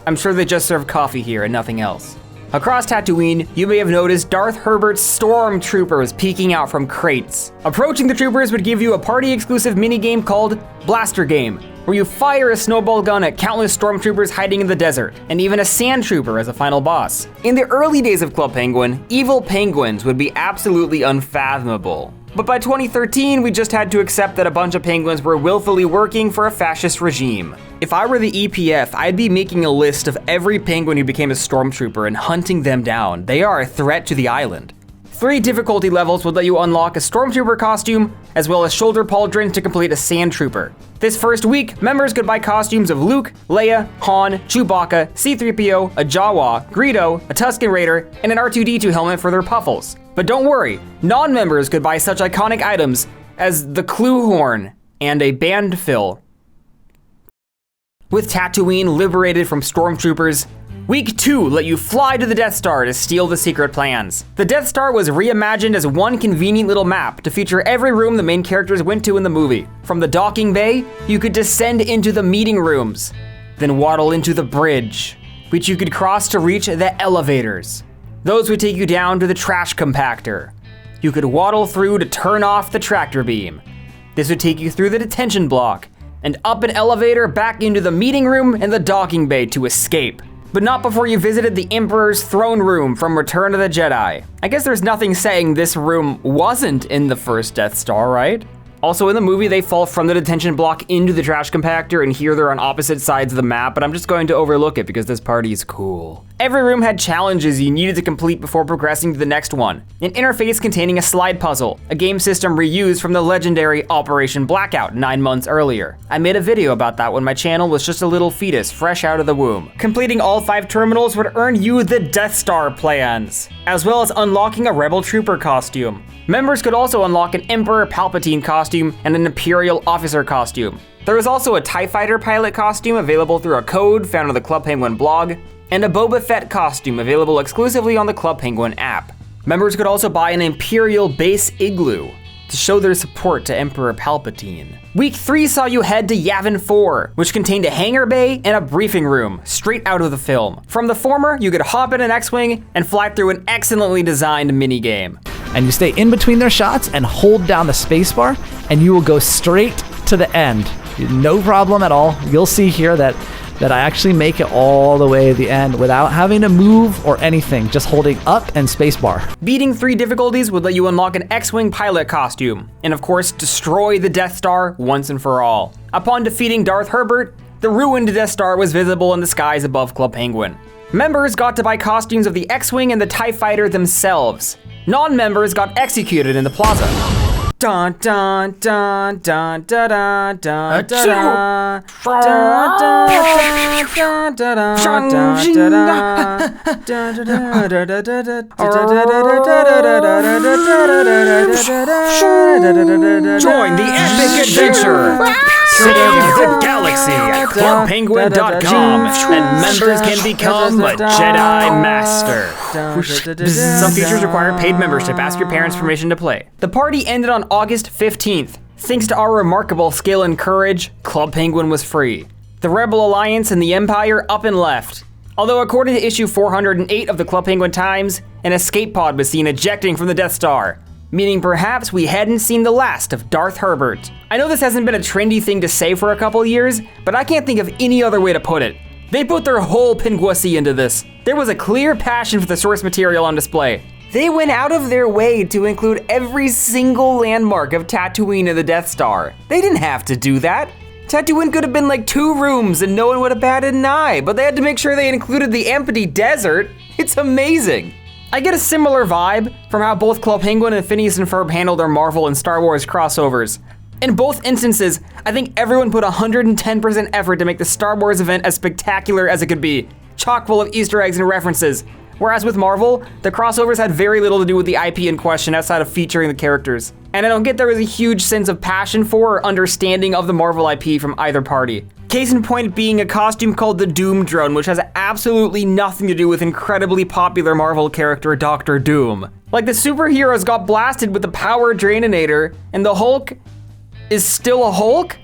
I'm sure they just serve coffee here and nothing else. Across Tatooine, you may have noticed Darth Herbert's stormtroopers peeking out from crates. Approaching the troopers would give you a party-exclusive minigame called Blaster Game, where you fire a snowball gun at countless stormtroopers hiding in the desert, and even a sand trooper as a final boss. In the early days of Club Penguin, evil penguins would be absolutely unfathomable. But by 2013, we just had to accept that a bunch of penguins were willfully working for a fascist regime. If I were the EPF, I'd be making a list of every penguin who became a stormtrooper and hunting them down. They are a threat to the island. 3 difficulty levels would let you unlock a stormtrooper costume, as well as shoulder pauldrons to complete a sand trooper. This first week, members could buy costumes of Luke, Leia, Han, Chewbacca, C-3PO, a Jawa, Greedo, a Tusken Raider, and an R2-D2 helmet for their puffles. But don't worry, non-members could buy such iconic items as the Clue Horn and a band fill. With Tatooine liberated from stormtroopers, Week 2 let you fly to the Death Star to steal the secret plans. The Death Star was reimagined as one convenient little map to feature every room the main characters went to in the movie. From the docking bay, you could descend into the meeting rooms, then waddle into the bridge, which you could cross to reach the elevators. Those would take you down to the trash compactor. You could waddle through to turn off the tractor beam. This would take you through the detention block, and up an elevator back into the meeting room and the docking bay to escape. But not before you visited the Emperor's throne room from Return of the Jedi. I guess there's nothing saying this room wasn't in the first Death Star, right? Also in the movie, they fall from the detention block into the trash compactor, and here they're on opposite sides of the map, but I'm just going to overlook it because this party is cool. Every room had challenges you needed to complete before progressing to the next one. An interface containing a slide puzzle, a game system reused from the legendary Operation Blackout 9 months earlier. I made a video about that when my channel was just a little fetus fresh out of the womb. Completing all 5 terminals would earn you the Death Star plans, as well as unlocking a Rebel Trooper costume. Members could also unlock an Emperor Palpatine costume and an Imperial Officer costume. There was also a TIE Fighter pilot costume available through a code found on the Club Penguin blog. and a Boba Fett costume available exclusively on the Club Penguin app. Members could also buy an Imperial base igloo to show their support to Emperor Palpatine. Week 3 saw you head to Yavin 4, which contained a hangar bay and a briefing room, straight out of the film. From the former, you could hop in an X-Wing and fly through an excellently designed minigame. And you stay in between their shots and hold down the spacebar, and you will go straight to the end. No problem at all. You'll see here that I actually make it all the way to the end without having to move or anything, just holding up and spacebar. Beating 3 difficulties would let you unlock an X-Wing pilot costume, and of course, destroy the Death Star once and for all. Upon defeating Darth Herbert, the ruined Death Star was visible in the skies above Club Penguin. Members got to buy costumes of the X-Wing and the TIE Fighter themselves. Non-members got executed in the plaza. Dun dun dun dun dun dun dun dun dun join the epic adventure. Save the galaxy at clubpenguin.com, and members can become a Jedi Master. Some features require paid membership. Ask your parents' permission to play. The party ended on August 15th. Thanks to our remarkable skill and courage, Club Penguin was free. The Rebel Alliance and the Empire up and left. Although according to issue 408 of the Club Penguin Times, an escape pod was seen ejecting from the Death Star, meaning perhaps we hadn't seen the last of Darth Herbert. I know this hasn't been a trendy thing to say for a couple years, but I can't think of any other way to put it. They put their whole Penguasi into this. There was a clear passion for the source material on display. They went out of their way to include every single landmark of Tatooine in the Death Star. They didn't have to do that. Tatooine could have been like 2 rooms and no one would have batted an eye, but they had to make sure they included the empty desert. It's amazing. I get a similar vibe from how both Club Penguin and Phineas and Ferb handled their Marvel and Star Wars crossovers. In both instances, I think everyone put 110% effort to make the Star Wars event as spectacular as it could be, chock full of Easter eggs and references. Whereas with Marvel, the crossovers had very little to do with the IP in question outside of featuring the characters. And I don't get there was a huge sense of passion for or understanding of the Marvel IP from either party. Case in point being a costume called the Doom Drone, which has absolutely nothing to do with incredibly popular Marvel character Dr. Doom. Like, the superheroes got blasted with the Power Draininator, and the Hulk is still a Hulk,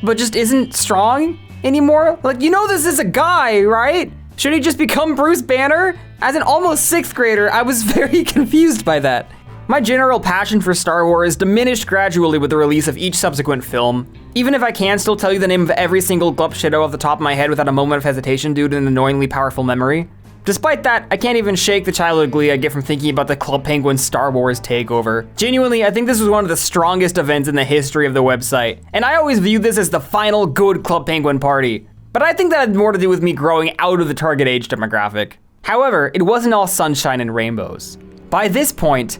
but just isn't strong anymore? Like, you know this is a guy, right? Should he just become Bruce Banner? As an almost 6th grader, I was very confused by that. My general passion for Star Wars diminished gradually with the release of each subsequent film. Even if I can still tell you the name of every single Glup Shadow off the top of my head without a moment of hesitation due to an annoyingly powerful memory. Despite that, I can't even shake the childhood glee I get from thinking about the Club Penguin Star Wars Takeover. Genuinely, I think this was one of the strongest events in the history of the website, and I always viewed this as the final good Club Penguin party. But I think that had more to do with me growing out of the target age demographic. However, it wasn't all sunshine and rainbows. By this point,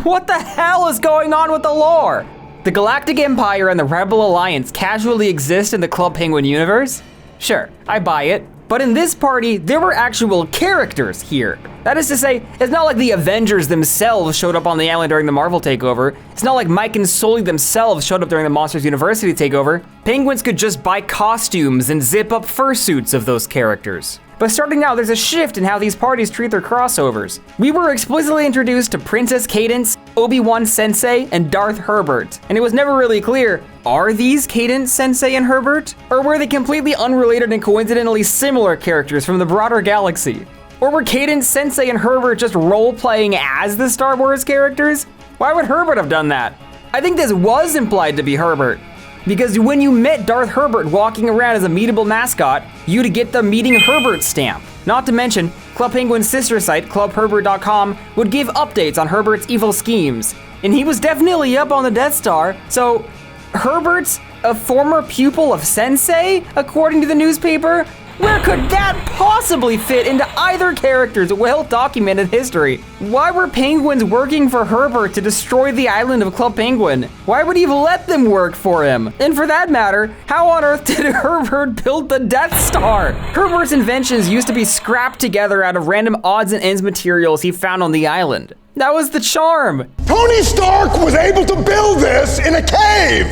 what the hell is going on with the lore? The Galactic Empire and the Rebel Alliance casually exist in the Club Penguin universe? Sure, I buy it. But in this party, there were actual characters here. That is to say, it's not like the Avengers themselves showed up on the island during the Marvel takeover. It's not like Mike and Sully themselves showed up during the Monsters University takeover. Penguins could just buy costumes and zip up fursuits of those characters. But starting now, there's a shift in how these parties treat their crossovers. We were explicitly introduced to Princess Cadence, Obi-Wan Sensei, and Darth Herbert, and it was never really clear, are these Cadence, Sensei, and Herbert? Or were they completely unrelated and coincidentally similar characters from the broader galaxy? Or were Cadence, Sensei, and Herbert just role-playing as the Star Wars characters? Why would Herbert have done that? I think this was implied to be Herbert, because when you met Darth Herbert walking around as a meetable mascot, you'd get the Meeting Herbert stamp. Not to mention, Club Penguin's sister site, clubherbert.com, would give updates on Herbert's evil schemes. And he was definitely up on the Death Star, so Herbert's a former pupil of Sensei, according to the newspaper? Where could that possibly fit into either character's well-documented history? Why were penguins working for Herbert to destroy the island of Club Penguin? Why would he let them work for him? And for that matter, how on earth did Herbert build the Death Star? Herbert's inventions used to be scrapped together out of random odds and ends materials he found on the island. That was the charm. Tony Stark was able to build this in a cave!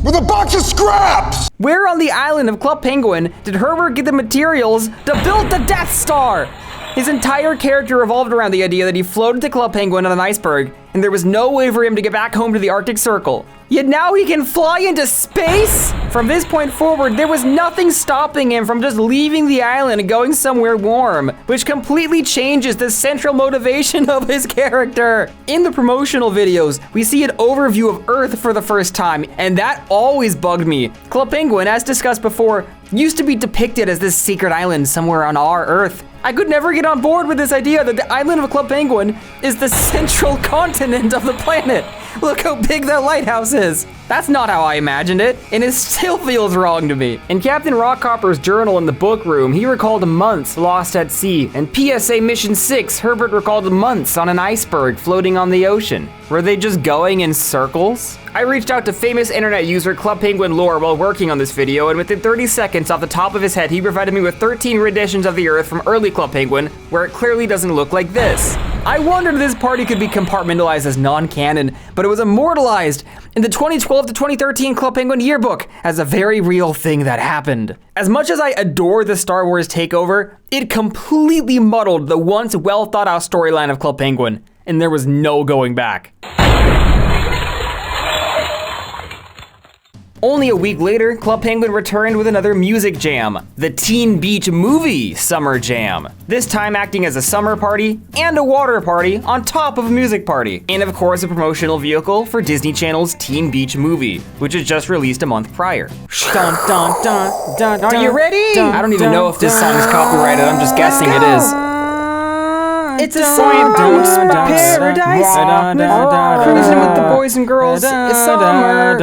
with a box of scraps! Where on the island of Club Penguin did Herbert get the materials to build the Death Star? His entire character revolved around the idea that he floated to Club Penguin on an iceberg, and there was no way for him to get back home to the Arctic Circle. Yet now he can fly into space? From this point forward, there was nothing stopping him from just leaving the island and going somewhere warm, which completely changes the central motivation of his character. In the promotional videos, we see an overview of Earth for the first time, and that always bugged me. Club Penguin, as discussed before, used to be depicted as this secret island somewhere on our Earth. I could never get on board with this idea that the island of Club Penguin is the central continent of the planet. Look how big that lighthouse is. That's not how I imagined it, and it still feels wrong to me. In Captain Rockhopper's journal in the book room, he recalled months lost at sea. And PSA Mission 6, Herbert recalled months on an iceberg floating on the ocean. Were they just going in circles? I reached out to famous internet user Club Penguin Lore while working on this video, and within 30 seconds off the top of his head, he provided me with 13 renditions of the Earth from early Club Penguin, where it clearly doesn't look like this. I wondered if this party could be compartmentalized as non-canon, but it was immortalized in the 2012 to 2013 Club Penguin yearbook as a very real thing that happened. As much as I adore the Star Wars Takeover, it completely muddled the once well thought out storyline of Club Penguin, and there was no going back. Only a week later, Club Penguin returned with another music jam, the Teen Beach Movie Summer Jam. This time acting as a summer party and a water party on top of a music party. And of course, a promotional vehicle for Disney Channel's Teen Beach Movie, which was just released a month prior. Dun, dun, dun, dun, Are you ready? I don't even know if this song is copyrighted, I'm just guessing it is. It's a song about paradise. Cruising with the boys and girls. It's summer.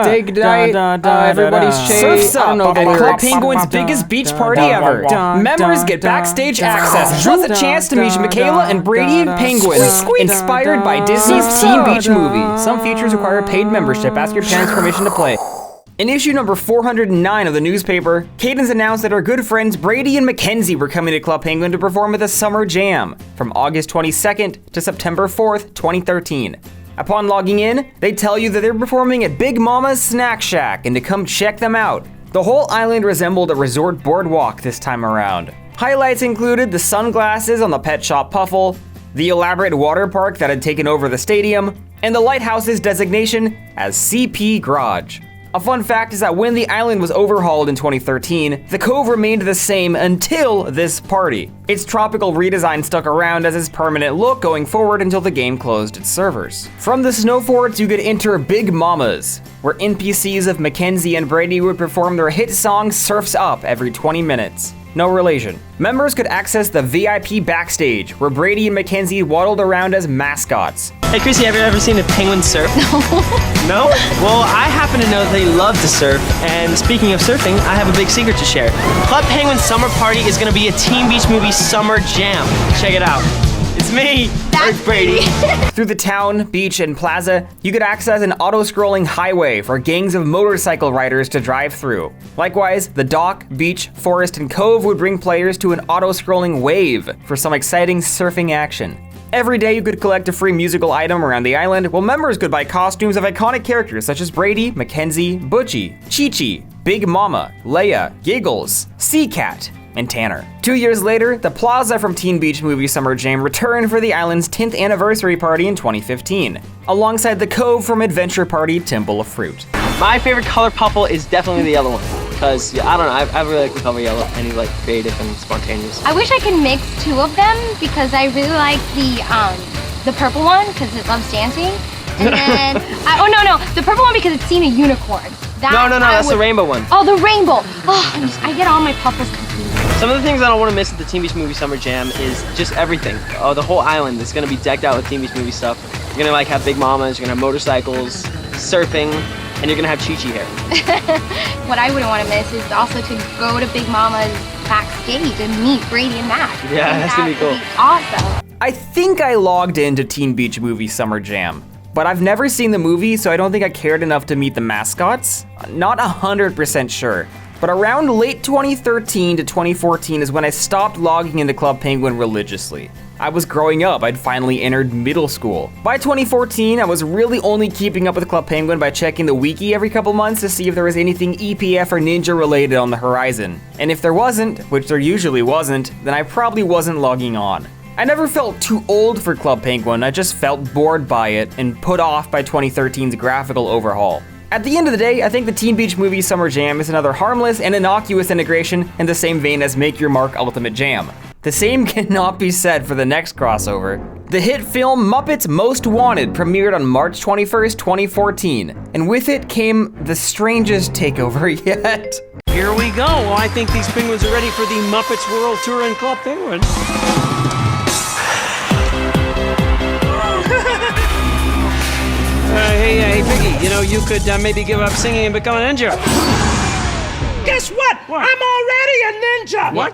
Dig everybody's chase. Surf's up at Club Penguin's biggest beach party ever. Members get backstage access, plus a chance to meet Michaela and Brady and Penguin, inspired by Disney's Teen Beach Movie. Some features require paid membership. Ask your parents' permission to play. In issue number 409 of the newspaper, Cadence announced that our good friends Brady and Mackenzie were coming to Club Penguin to perform at the Summer Jam from August 22nd to September 4th, 2013. Upon logging in, they tell you that they're performing at Big Mama's Snack Shack and to come check them out. The whole island resembled a resort boardwalk this time around. Highlights included the sunglasses on the Pet Shop Puffle, the elaborate water park that had taken over the stadium, and the lighthouse's designation as CP Garage. A fun fact is that when the island was overhauled in 2013, the cove remained the same until this party. Its tropical redesign stuck around as its permanent look going forward until the game closed its servers. From the snow forts, you could enter Big Mama's, where NPCs of Mackenzie and Brady would perform their hit song Surf's Up every 20 minutes. No relation. Members could access the VIP backstage, where Brady and Mackenzie waddled around as mascots. Hey Chrissy, have you ever seen a penguin surf? No? Well, I happen to know that they love to surf, and speaking of surfing, I have a big secret to share. Club Penguin's summer party is gonna be a Teen Beach Movie Summer Jam. Check it out. It's me, Earth Brady. Through the town, beach, and plaza, you could access an auto-scrolling highway for gangs of motorcycle riders to drive through. Likewise, the dock, beach, forest, and cove would bring players to an auto-scrolling wave for some exciting surfing action. Every day you could collect a free musical item around the island, while members could buy costumes of iconic characters such as Brady, Mackenzie, Butchie, Chi-Chi, Big Mama, Leia, Giggles, Sea Cat, and Tanner. 2 years later, the plaza from Teen Beach Movie Summer Jam returned for the island's 10th anniversary party in 2015, alongside the cove from Adventure Party Temple of Fruit. My favorite color purple is definitely the yellow one. Because, I don't know, I really like the color yellow. Any, like, creative and spontaneous. I wish I could mix two of them because I really like the purple one because it loves dancing. And then, the purple one because it's seen a unicorn. No, that's the rainbow one. Oh, the rainbow. Oh, I get all my purples confused. Some of the things I don't want to miss at the Teen Beach Movie Summer Jam is just everything. Oh, the whole island is going to be decked out with Teen Beach Movie stuff. You're going to, like, have Big Mamas, you're going to have motorcycles, surfing, and you're gonna have Chi-Chi hair. What I wouldn't want to miss is also to go to Big Mama's backstage and meet Brady and Mac. Yeah, that's gonna be cool. Awesome. I think I logged into Teen Beach Movie Summer Jam, but I've never seen the movie, so I don't think I cared enough to meet the mascots. Not 100% sure. But around late 2013 to 2014 is when I stopped logging into Club Penguin religiously. I was growing up, I'd finally entered middle school. By 2014, I was really only keeping up with Club Penguin by checking the wiki every couple months to see if there was anything EPF or Ninja related on the horizon. And if there wasn't, which there usually wasn't, then I probably wasn't logging on. I never felt too old for Club Penguin, I just felt bored by it and put off by 2013's graphical overhaul. At the end of the day, I think the Teen Beach Movie Summer Jam is another harmless and innocuous integration in the same vein as Make Your Mark Ultimate Jam. The same cannot be said for the next crossover. The hit film Muppets Most Wanted premiered on March 21st, 2014, and with it came the strangest takeover yet. Here we go. Well, I think these penguins are ready for the Muppets World Tour in Club Penguin. Hey, Piggy, you know, you could maybe give up singing and become a ninja. Guess what? I'm already a ninja! What?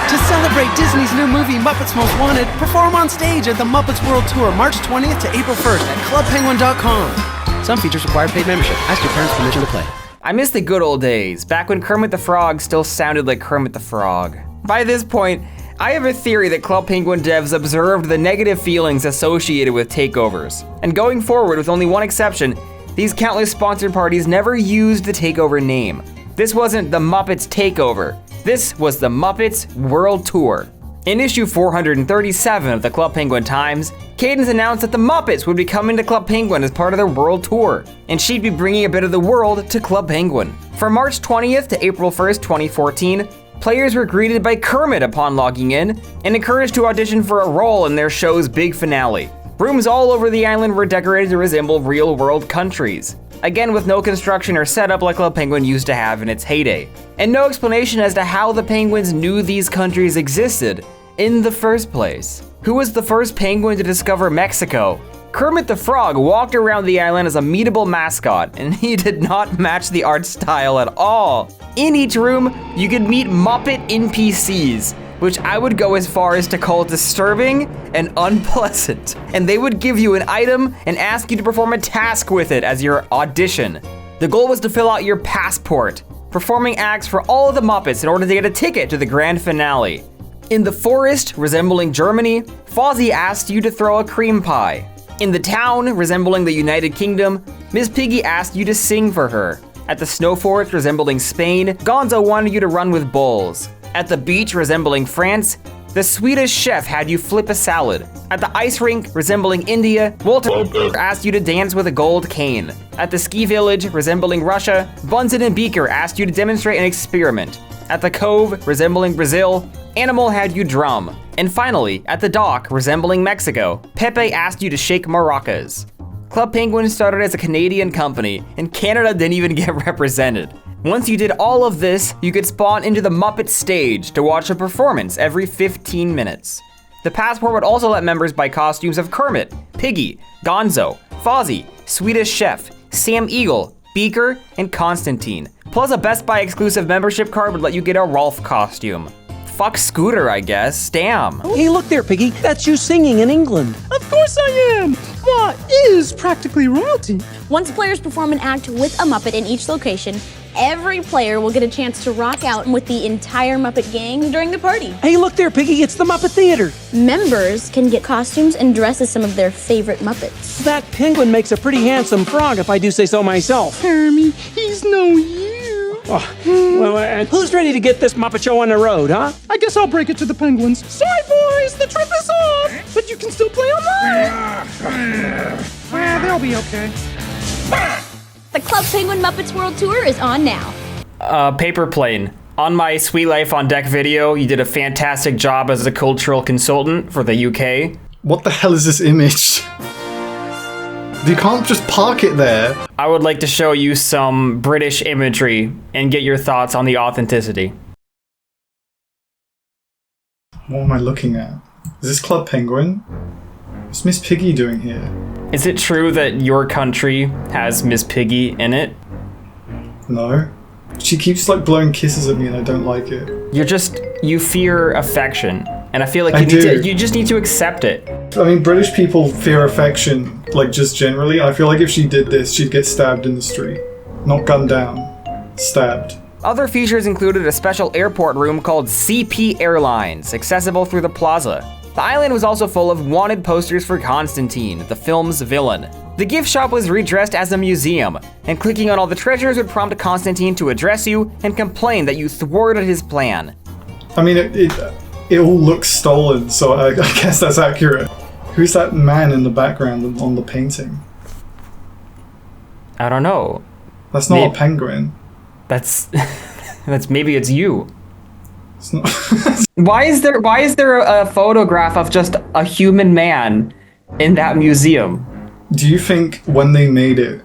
To celebrate Disney's new movie, Muppets Most Wanted, perform on stage at the Muppets World Tour, March 20th to April 1st at clubpenguin.com. Some features require paid membership. Ask your parents' permission to play. I miss the good old days, back when Kermit the Frog still sounded like Kermit the Frog. By this point, I have a theory that Club Penguin devs observed the negative feelings associated with takeovers. And going forward, with only one exception, these countless sponsored parties never used the takeover name. This wasn't the Muppets Takeover. This was the Muppets World Tour. In issue 437 of the Club Penguin Times, Cadence announced that the Muppets would be coming to Club Penguin as part of their world tour, and she'd be bringing a bit of the world to Club Penguin. From March 20th to April 1st, 2014, players were greeted by Kermit upon logging in and encouraged to audition for a role in their show's big finale. Rooms all over the island were decorated to resemble real-world countries, again with no construction or setup like Club Penguin used to have in its heyday, and no explanation as to how the penguins knew these countries existed in the first place. Who was the first penguin to discover Mexico? Kermit the Frog walked around the island as a meetable mascot, and he did not match the art style at all. In each room, you could meet Muppet NPCs, which I would go as far as to call disturbing and unpleasant. And they would give you an item and ask you to perform a task with it as your audition. The goal was to fill out your passport, performing acts for all of the Muppets in order to get a ticket to the grand finale. In the forest, resembling Germany, Fozzie asked you to throw a cream pie. In the town, resembling the United Kingdom, Miss Piggy asked you to sing for her. At the snow forest, resembling Spain, Gonzo wanted you to run with bulls. At the beach, resembling France, the Swedish chef had you flip a salad. At the ice rink, resembling India, Walter asked you to dance with a gold cane. At the ski village, resembling Russia, Bunsen and Beaker asked you to demonstrate an experiment. At the cove, resembling Brazil, Animal had you drum. And finally, at the dock, resembling Mexico, Pepe asked you to shake maracas. Club Penguin started as a Canadian company, and Canada didn't even get represented. Once you did all of this, you could spawn into the Muppet stage to watch a performance every 15 minutes. The passport would also let members buy costumes of Kermit, Piggy, Gonzo, Fozzie, Swedish Chef, Sam Eagle, Beaker, and Constantine. Plus a Best Buy exclusive membership card would let you get a Rolf costume. Fuck Scooter, I guess. Damn. Hey, look there, Piggy. That's you singing in England. Of course I am! What is practically royalty? Once players perform an act with a Muppet in each location, every player will get a chance to rock out with the entire Muppet gang during the party. Hey, look there, Piggy. It's the Muppet Theater. Members can get costumes and dress as some of their favorite Muppets. That penguin makes a pretty handsome frog, if I do say so myself. Hermie, he's no you. Oh, well, who's ready to get this Muppet Show on the road, huh? I guess I'll break it to the penguins. Sorry, boys, the trip is off, but you can still play online. Well, they'll be okay. The Club Penguin Muppets World Tour is on now. Paper Plane. On my Sweet Life on Deck video, you did a fantastic job as a cultural consultant for the UK. What the hell is this image? You can't just park it there. I would like to show you some British imagery and get your thoughts on the authenticity. What am I looking at? Is this Club Penguin? What's Miss Piggy doing here? Is it true that your country has Miss Piggy in it? No. She keeps like blowing kisses at me and I don't like it. You fear affection. And I feel like you just need to accept it. I mean, British people fear affection, like just generally. I feel like if she did this, she'd get stabbed in the street. Not gunned down. stabbed. Other features included a special airport room called CP Airlines, accessible through the plaza. The island was also full of wanted posters for Constantine, the film's villain. The gift shop was redressed as a museum, and clicking on all the treasures would prompt Constantine to address you and complain that you thwarted his plan. I mean, it all looks stolen, so I guess that's accurate. Who's that man in the background on the painting? I don't know. That's not a penguin. That's maybe it's you. It's not. Why is there a photograph of just a human man in that museum? Do you think when they made it,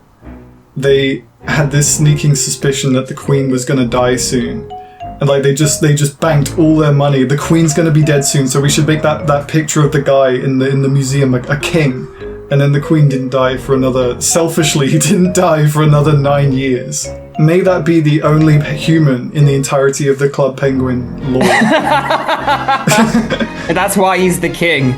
they had this sneaking suspicion that the Queen was gonna die soon? And like they just banked all their money. The Queen's gonna be dead soon, so we should make that picture of the guy in the museum a king. And then the Queen didn't die for another. Selfishly, he didn't die for another 9 years. May that be the only human in the entirety of the Club Penguin lore. And that's why he's the king.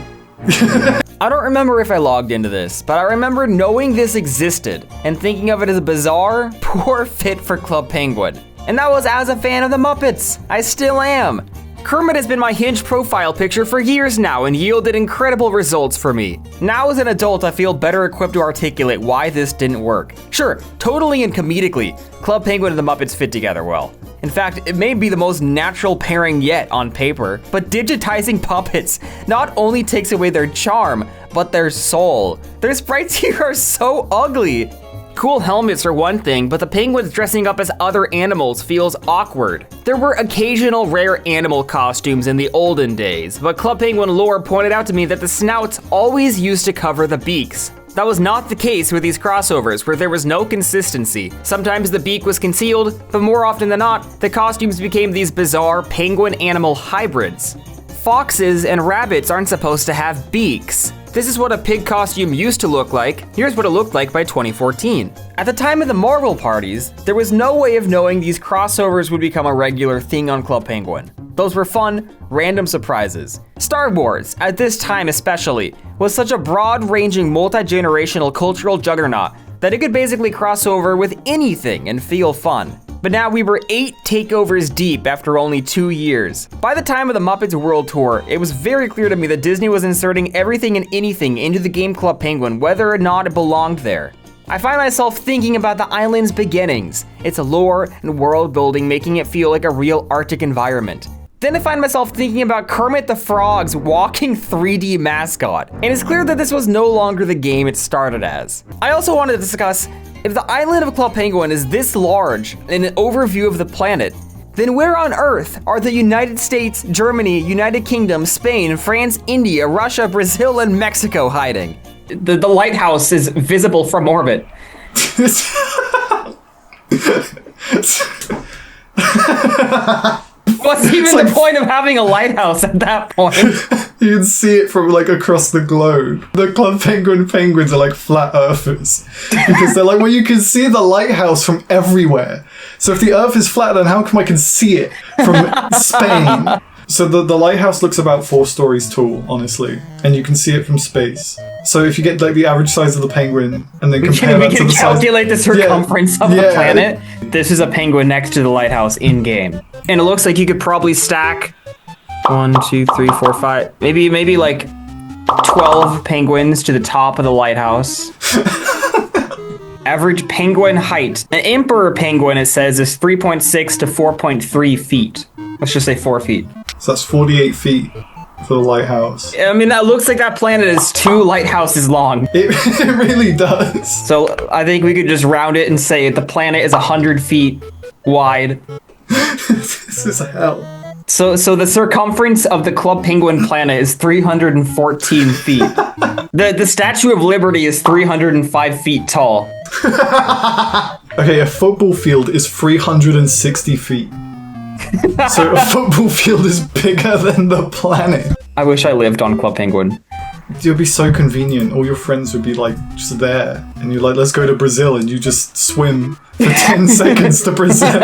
I don't remember if I logged into this, but I remember knowing this existed and thinking of it as a bizarre, poor fit for Club Penguin. And that was as a fan of the Muppets. I still am. Kermit has been my Hinge profile picture for years now and yielded incredible results for me. Now as an adult, I feel better equipped to articulate why this didn't work. Sure, totally and comedically, Club Penguin and the Muppets fit together well. In fact, it may be the most natural pairing yet on paper, but digitizing puppets not only takes away their charm, but their soul. Their sprites here are so ugly. Cool helmets are one thing, but the penguins dressing up as other animals feels awkward. There were occasional rare animal costumes in the olden days, but Club Penguin lore pointed out to me that the snouts always used to cover the beaks. That was not the case with these crossovers, where there was no consistency. Sometimes the beak was concealed, but more often than not, the costumes became these bizarre penguin-animal hybrids. Foxes and rabbits aren't supposed to have beaks. This is what a pig costume used to look like. Here's what it looked like by 2014. At the time of the Marvel parties, there was no way of knowing these crossovers would become a regular thing on Club Penguin. Those were fun, random surprises. Star Wars, at this time especially, was such a broad-ranging, multi-generational cultural juggernaut that it could basically cross over with anything and feel fun. But now we were 8 takeovers deep after only 2 years. By the time of the Muppets World Tour, it was very clear to me that Disney was inserting everything and anything into the game Club Penguin, whether or not it belonged there. I find myself thinking about the island's beginnings, its lore and world building making it feel like a real Arctic environment. Then I find myself thinking about Kermit the Frog's walking 3D mascot, and it's clear that this was no longer the game it started as. I also wanted to discuss, if the island of Club Penguin is this large in an overview of the planet, then where on earth are the United States, Germany, United Kingdom, Spain, France, India, Russia, Brazil, and Mexico hiding? The lighthouse is visible from orbit. What's even the point of having a lighthouse at that point? You can see it from like across the globe. The Club Penguin penguins are like flat earthers because they're like, well, you can see the lighthouse from everywhere. So if the earth is flat, then how come I can see it from Spain? So the lighthouse looks about 4 stories tall, honestly, and you can see it from space. So if you get like the average size of the penguin and then compare that to the size... calculate the circumference of the planet. This is a penguin next to the lighthouse in game. And it looks like you could probably stack 1, 2, 3, 4, 5, maybe like 12 penguins to the top of the lighthouse. Average penguin height. An emperor penguin, it says, is 3.6 to 4.3 feet. Let's just say 4 feet. So that's 48 feet for the lighthouse. I mean, that looks like that planet is 2 lighthouses long. It really does. So I think we could just round it and say the planet is 100 feet wide. This is hell. So the circumference of the Club Penguin planet is 314 feet. The Statue of Liberty is 305 feet tall. Okay, a football field is 360 feet. So a football field is bigger than the planet. I wish I lived on Club Penguin. It would be so convenient. All your friends would be like just there, and you're like, let's go to Brazil, and you just swim for 10 seconds to Brazil.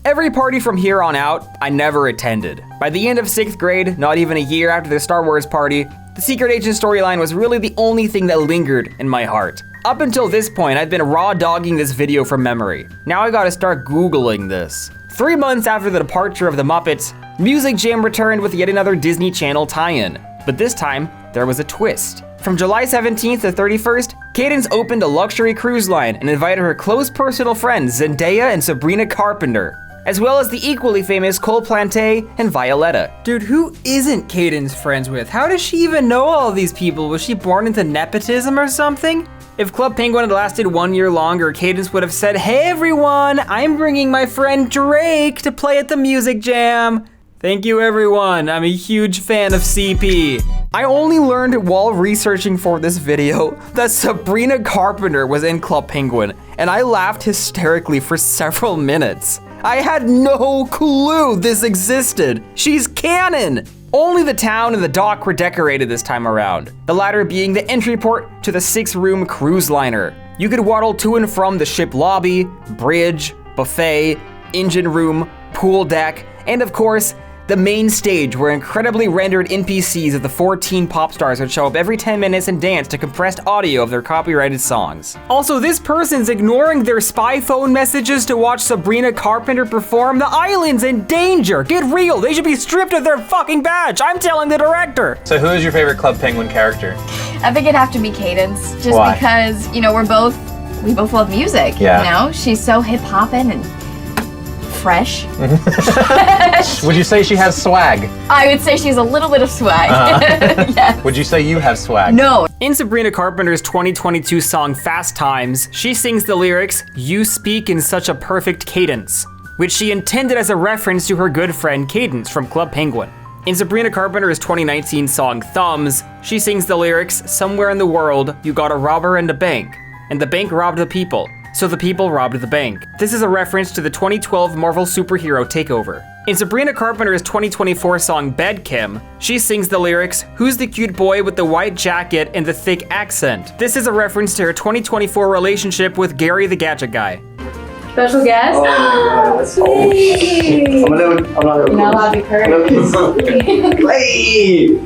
Every party from here on out, I never attended. By the end of 6th grade, not even a year after the Star Wars party, the Secret Agent storyline was really the only thing that lingered in my heart. Up until this point, I've been raw dogging this video from memory. Now I gotta start Googling this. 3 months after the departure of the Muppets, Music Jam returned with yet another Disney Channel tie-in. But this time, there was a twist. From July 17th to 31st, Cadence opened a luxury cruise line and invited her close personal friends Zendaya and Sabrina Carpenter, as well as the equally famous Cole Planté and Violetta. Dude, who isn't Cadence friends with? How does she even know all of these people? Was she born into nepotism or something? If Club Penguin had lasted 1 year longer, Cadence would have said, "Hey everyone, I'm bringing my friend Drake to play at the Music Jam." Thank you everyone, I'm a huge fan of CP. I only learned while researching for this video that Sabrina Carpenter was in Club Penguin, and I laughed hysterically for several minutes. I had no clue this existed. She's canon! Only the town and the dock were decorated this time around, the latter being the entry port to the 6-room cruise liner. You could waddle to and from the ship lobby, bridge, buffet, engine room, pool deck, and of course, the main stage where incredibly rendered NPCs of the 14 pop stars would show up every 10 minutes and dance to compressed audio of their copyrighted songs. Also, this person's ignoring their spy phone messages to watch Sabrina Carpenter perform. The island's in danger! Get real! They should be stripped of their fucking badge! I'm telling the director! So who is your favorite Club Penguin character? I think it'd have to be Cadence, just Why? because, you know, we both love music, Yeah. you know? She's so hip-hoppin' and fresh. Would you say she has swag? I would say she's a little bit of swag. Yes. Would you say you have swag? No. In Sabrina Carpenter's 2022 song Fast Times, she sings the lyrics, "You speak in such a perfect cadence," which she intended as a reference to her good friend Cadence from Club Penguin. In Sabrina Carpenter's 2019 song Thumbs, she sings the lyrics, "Somewhere in the world, you got a robber and a bank, and the bank robbed the people. So the people robbed the bank." This is a reference to the 2012 Marvel superhero Takeover. In Sabrina Carpenter's 2024 song Bedkim, she sings the lyrics, "Who's the cute boy with the white jacket and the thick accent?" This is a reference to her 2024 relationship with Gary the Gadget Guy. Special guest? Oh my God, that's sweet. I'm not allowed to be current. Hey!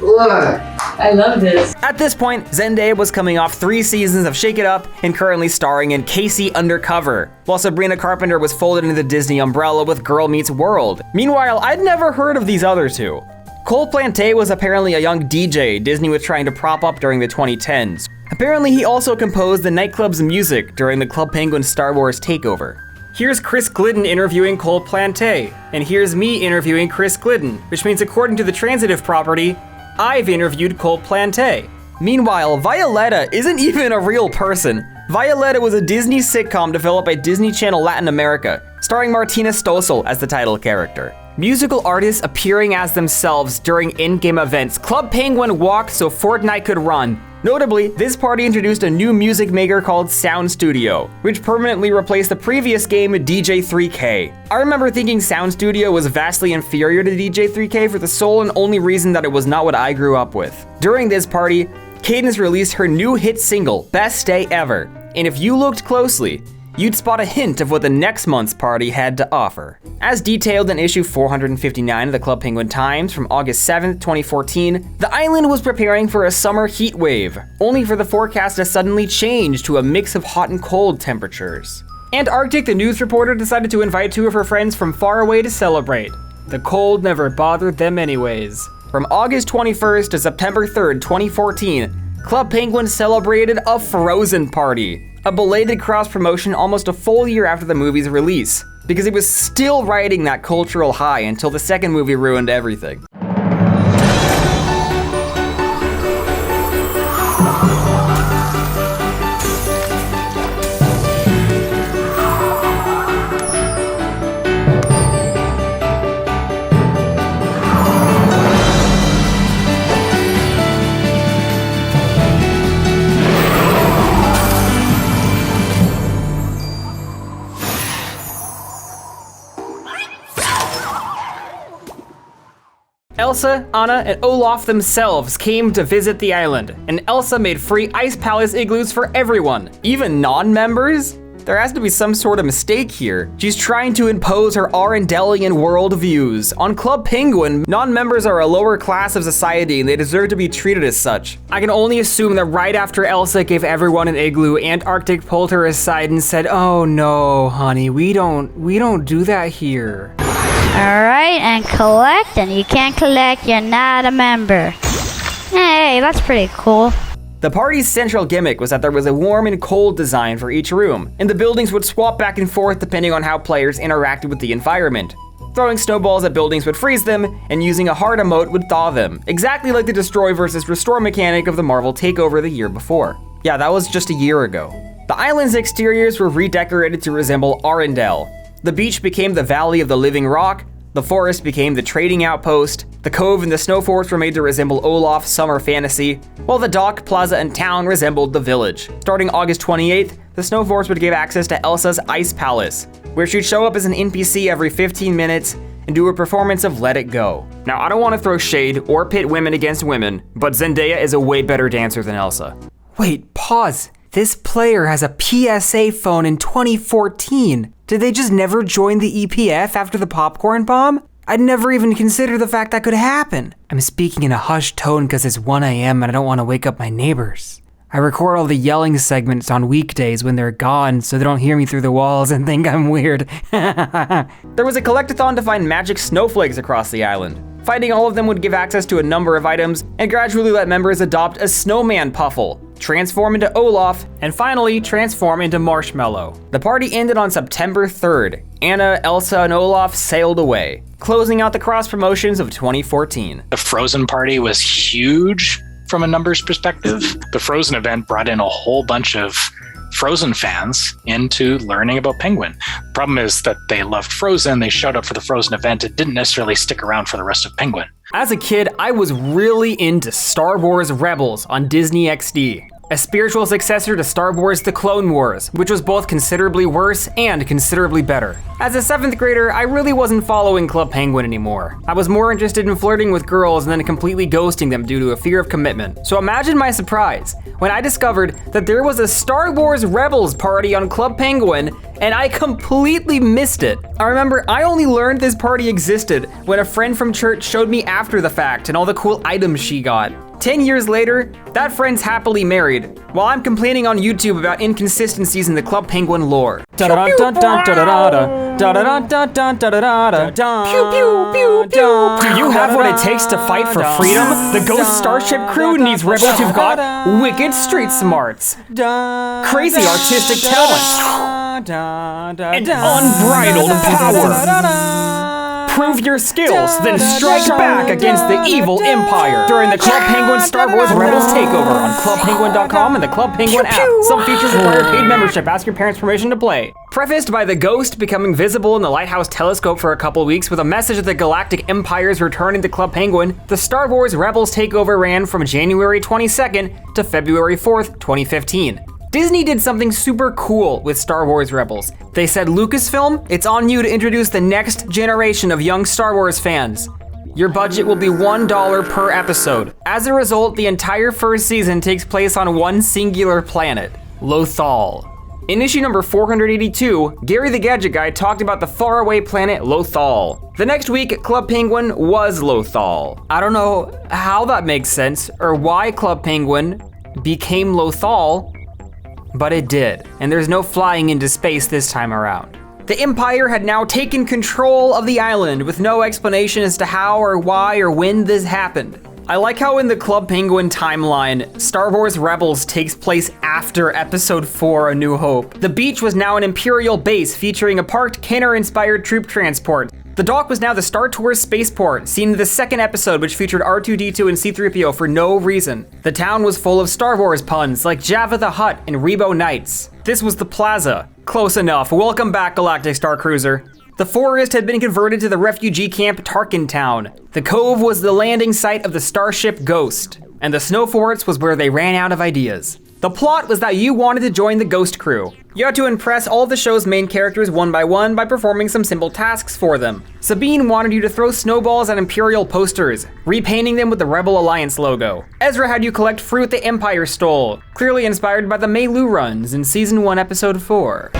Look. I love this. At this point, Zendaya was coming off 3 seasons of Shake It Up and currently starring in Casey Undercover, while Sabrina Carpenter was folded into the Disney umbrella with Girl Meets World. Meanwhile, I'd never heard of these other two. Cole Planté was apparently a young DJ Disney was trying to prop up during the 2010s. Apparently, he also composed the nightclub's music during the Club Penguin Star Wars Takeover. Here's Chris Glidden interviewing Cole Planté, and here's me interviewing Chris Glidden, which means according to the transitive property, I've interviewed Cole Planté. Meanwhile, Violetta isn't even a real person. Violetta was a Disney sitcom developed by Disney Channel Latin America, starring Martina Stossel as the title character. Musical artists appearing as themselves during in-game events, Club Penguin walked so Fortnite could run. Notably, this party introduced a new music maker called Sound Studio, which permanently replaced the previous game DJ3K. I remember thinking Sound Studio was vastly inferior to DJ3K for the sole and only reason that it was not what I grew up with. During this party, Cadence released her new hit single, Best Day Ever, and if you looked closely, you'd spot a hint of what the next month's party had to offer. As detailed in issue 459 of the Club Penguin Times from August 7th, 2014, the island was preparing for a summer heat wave, only for the forecast to suddenly change to a mix of hot and cold temperatures. Antarctic, the news reporter decided to invite 2 of her friends from far away to celebrate. The cold never bothered them anyways. From August 21st to September 3rd, 2014, Club Penguin celebrated a Frozen party, a belated cross-promotion almost a full year after the movie's release, because it was still riding that cultural high until the second movie ruined everything. Elsa, Anna, and Olaf themselves came to visit the island, and Elsa made free Ice Palace igloos for everyone, even non-members. There has to be some sort of mistake here. She's trying to impose her Arendellian worldviews. On Club Penguin, non-members are a lower class of society and they deserve to be treated as such. I can only assume that right after Elsa gave everyone an igloo, Antarctic pulled her aside and said, "Oh no, honey, we don't do that here." Alright, and collect, and you can't collect, you're not a member. Hey, that's pretty cool. The party's central gimmick was that there was a warm and cold design for each room, and the buildings would swap back and forth depending on how players interacted with the environment. Throwing snowballs at buildings would freeze them, and using a hard emote would thaw them, exactly like the destroy versus restore mechanic of the Marvel Takeover the year before. Yeah, that was just a year ago. The island's exteriors were redecorated to resemble Arendelle. The beach became the Valley of the Living Rock, the forest became the trading outpost, the cove and the snow forts were made to resemble Olaf's summer fantasy, while the dock, plaza, and town resembled the village. Starting August 28th, the snow forts would give access to Elsa's Ice Palace, where she'd show up as an NPC every 15 minutes and do a performance of Let It Go. Now, I don't want to throw shade or pit women against women, but Zendaya is a way better dancer than Elsa. Wait, pause. This player has a PSA phone in 2014. Did they just never join the EPF after the popcorn bomb? I'd never even considered the fact that could happen. I'm speaking in a hushed tone because it's 1 a.m. and I don't want to wake up my neighbors. I record all the yelling segments on weekdays when they're gone so they don't hear me through the walls and think I'm weird. There was a collectathon to find magic snowflakes across the island. Finding all of them would give access to a number of items and gradually let members adopt a snowman puffle, transform into Olaf, and finally transform into Marshmallow. The party ended on September 3rd. Anna, Elsa, and Olaf sailed away, closing out the cross promotions of 2014. The Frozen party was huge from a numbers perspective. The Frozen event brought in a whole bunch of Frozen fans into learning about Penguin. The problem is that they loved Frozen, they showed up for the Frozen event, and didn't necessarily stick around for the rest of Penguin. As a kid, I was really into Star Wars Rebels on Disney XD, a spiritual successor to Star Wars The Clone Wars, which was both considerably worse and considerably better. As a 7th grader, I really wasn't following Club Penguin anymore. I was more interested in flirting with girls and then completely ghosting them due to a fear of commitment. So imagine my surprise when I discovered that there was a Star Wars Rebels party on Club Penguin and I completely missed it. I remember I only learned this party existed when a friend from church showed me after the fact and all the cool items she got. 10 years later, that friend's happily married, while I'm complaining on YouTube about inconsistencies in the Club Penguin lore. Do you have what it takes to fight for freedom? The Ghost Starship crew needs rebels who've got wicked street smarts, crazy artistic talent, and unbridled power. Prove your skills, then strike back against the evil empire during the Club Penguin Star Wars Rebels Takeover on clubpenguin.com and the Club Penguin app. Some features require paid membership. Ask your parents' permission to play. Prefaced by the Ghost becoming visible in the Lighthouse Telescope for a couple weeks with a message of the Galactic Empire's returning to Club Penguin, the Star Wars Rebels Takeover ran from January 22nd to February 4th, 2015. Disney did something super cool with Star Wars Rebels. They said, Lucasfilm, it's on you to introduce the next generation of young Star Wars fans. Your budget will be $1 per episode. As a result, the entire first season takes place on one singular planet, Lothal. In issue number 482, Gary the Gadget Guy talked about the faraway planet Lothal. The next week, Club Penguin was Lothal. I don't know how that makes sense or why Club Penguin became Lothal, but it did, and there's no flying into space this time around. The Empire had now taken control of the island with no explanation as to how or why or when this happened. I like how in the Club Penguin timeline, Star Wars Rebels takes place after Episode 4, A New Hope. The beach was now an Imperial base featuring a parked Kenner-inspired troop transport. The dock was now the Star Tours spaceport, seen in the second episode, which featured R2-D2 and C-3PO for no reason. The town was full of Star Wars puns, like Jabba the Hutt and Rebo Knights. This was the plaza. Close enough. Welcome back, Galactic Star Cruiser. The forest had been converted to the refugee camp Tarkin Town. The cove was the landing site of the starship Ghost, and the snow forts was where they ran out of ideas. The plot was that you wanted to join the Ghost crew. You had to impress all the show's main characters one by one by performing some simple tasks for them. Sabine wanted you to throw snowballs at Imperial posters, repainting them with the Rebel Alliance logo. Ezra had you collect fruit the Empire stole, clearly inspired by the Meilu runs in Season 1, Episode 4.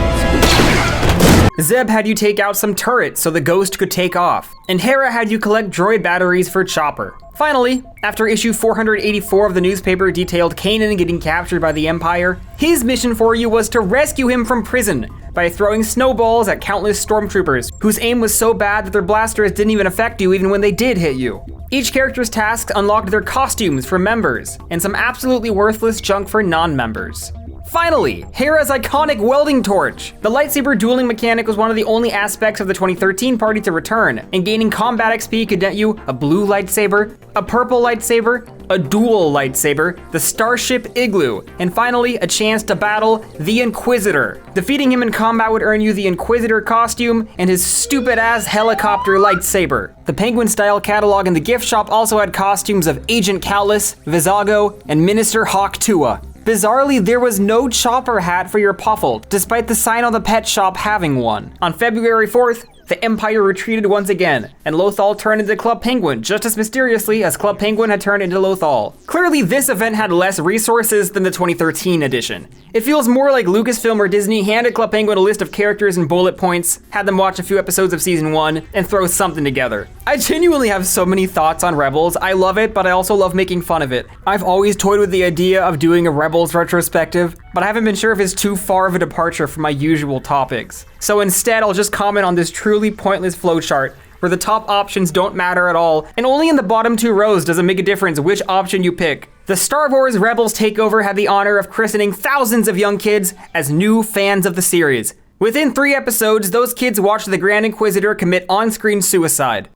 Zeb had you take out some turrets so the ghost could take off. And Hera had you collect droid batteries for Chopper. Finally, after issue 484 of the newspaper detailed Kanan getting captured by the Empire, his mission for you was to rescue him from prison by throwing snowballs at countless stormtroopers, whose aim was so bad that their blasters didn't even affect you even when they did hit you. Each character's tasks unlocked their costumes for members, and some absolutely worthless junk for non-members. Finally, Hera's iconic welding torch! The lightsaber dueling mechanic was one of the only aspects of the 2013 party to return, and gaining combat XP could net you a blue lightsaber, a purple lightsaber, a dual lightsaber, the Starship Igloo, and finally a chance to battle the Inquisitor. Defeating him in combat would earn you the Inquisitor costume and his stupid-ass helicopter lightsaber. The Penguin-style catalog in the gift shop also had costumes of Agent Callus, Vizago, and Minister Hawk Tua. Bizarrely, there was no Chopper hat for your Puffle, despite the sign on the pet shop having one. On February 4th, the Empire retreated once again, and Lothal turned into Club Penguin just as mysteriously as Club Penguin had turned into Lothal. Clearly, this event had less resources than the 2013 edition. It feels more like Lucasfilm or Disney handed Club Penguin a list of characters and bullet points, had them watch a few episodes of season 1, and throw something together. I genuinely have so many thoughts on Rebels. I love it, but I also love making fun of it. I've always toyed with the idea of doing a Rebels retrospective, but I haven't been sure if it's too far of a departure from my usual topics. So instead, I'll just comment on this truly pointless flowchart where the top options don't matter at all, and only in the bottom 2 rows does it make a difference which option you pick. The Star Wars Rebels Takeover had the honor of christening thousands of young kids as new fans of the series. Within 3 episodes, those kids watched the Grand Inquisitor commit on-screen suicide.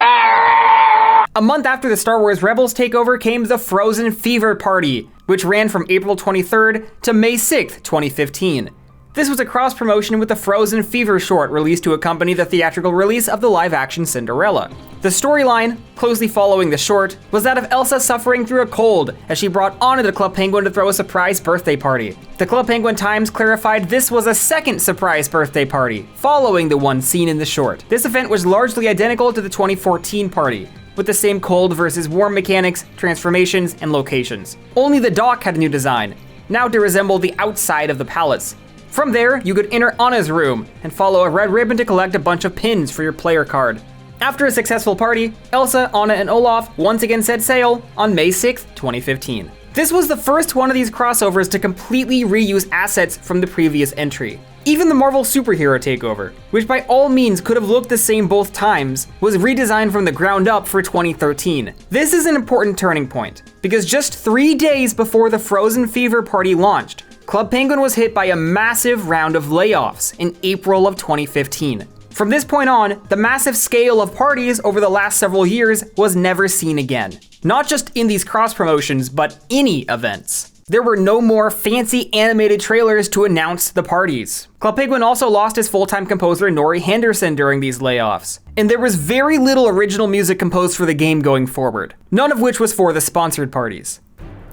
A month after the Star Wars Rebels Takeover came the Frozen Fever Party, which ran from April 23rd to May 6th, 2015. This was a cross-promotion with the Frozen Fever short released to accompany the theatrical release of the live-action Cinderella. The storyline, closely following the short, was that of Elsa suffering through a cold as she brought Anna to Club Penguin to throw a surprise birthday party. The Club Penguin Times clarified this was a second surprise birthday party, following the one seen in the short. This event was largely identical to the 2014 party, with the same cold versus warm mechanics, transformations, and locations. Only the dock had a new design, now to resemble the outside of the palace. From there, you could enter Anna's room and follow a red ribbon to collect a bunch of pins for your player card. After a successful party, Elsa, Anna, and Olaf once again set sail on May 6th, 2015. This was the first one of these crossovers to completely reuse assets from the previous entry. Even the Marvel Superhero Takeover, which by all means could have looked the same both times, was redesigned from the ground up for 2013. This is an important turning point, because just 3 days before the Frozen Fever Party launched, Club Penguin was hit by a massive round of layoffs in April of 2015. From this point on, the massive scale of parties over the last several years was never seen again. Not just in these cross promotions, but any events. There were no more fancy animated trailers to announce the parties. Club Penguin also lost his full-time composer Nori Henderson during these layoffs, and there was very little original music composed for the game going forward, none of which was for the sponsored parties.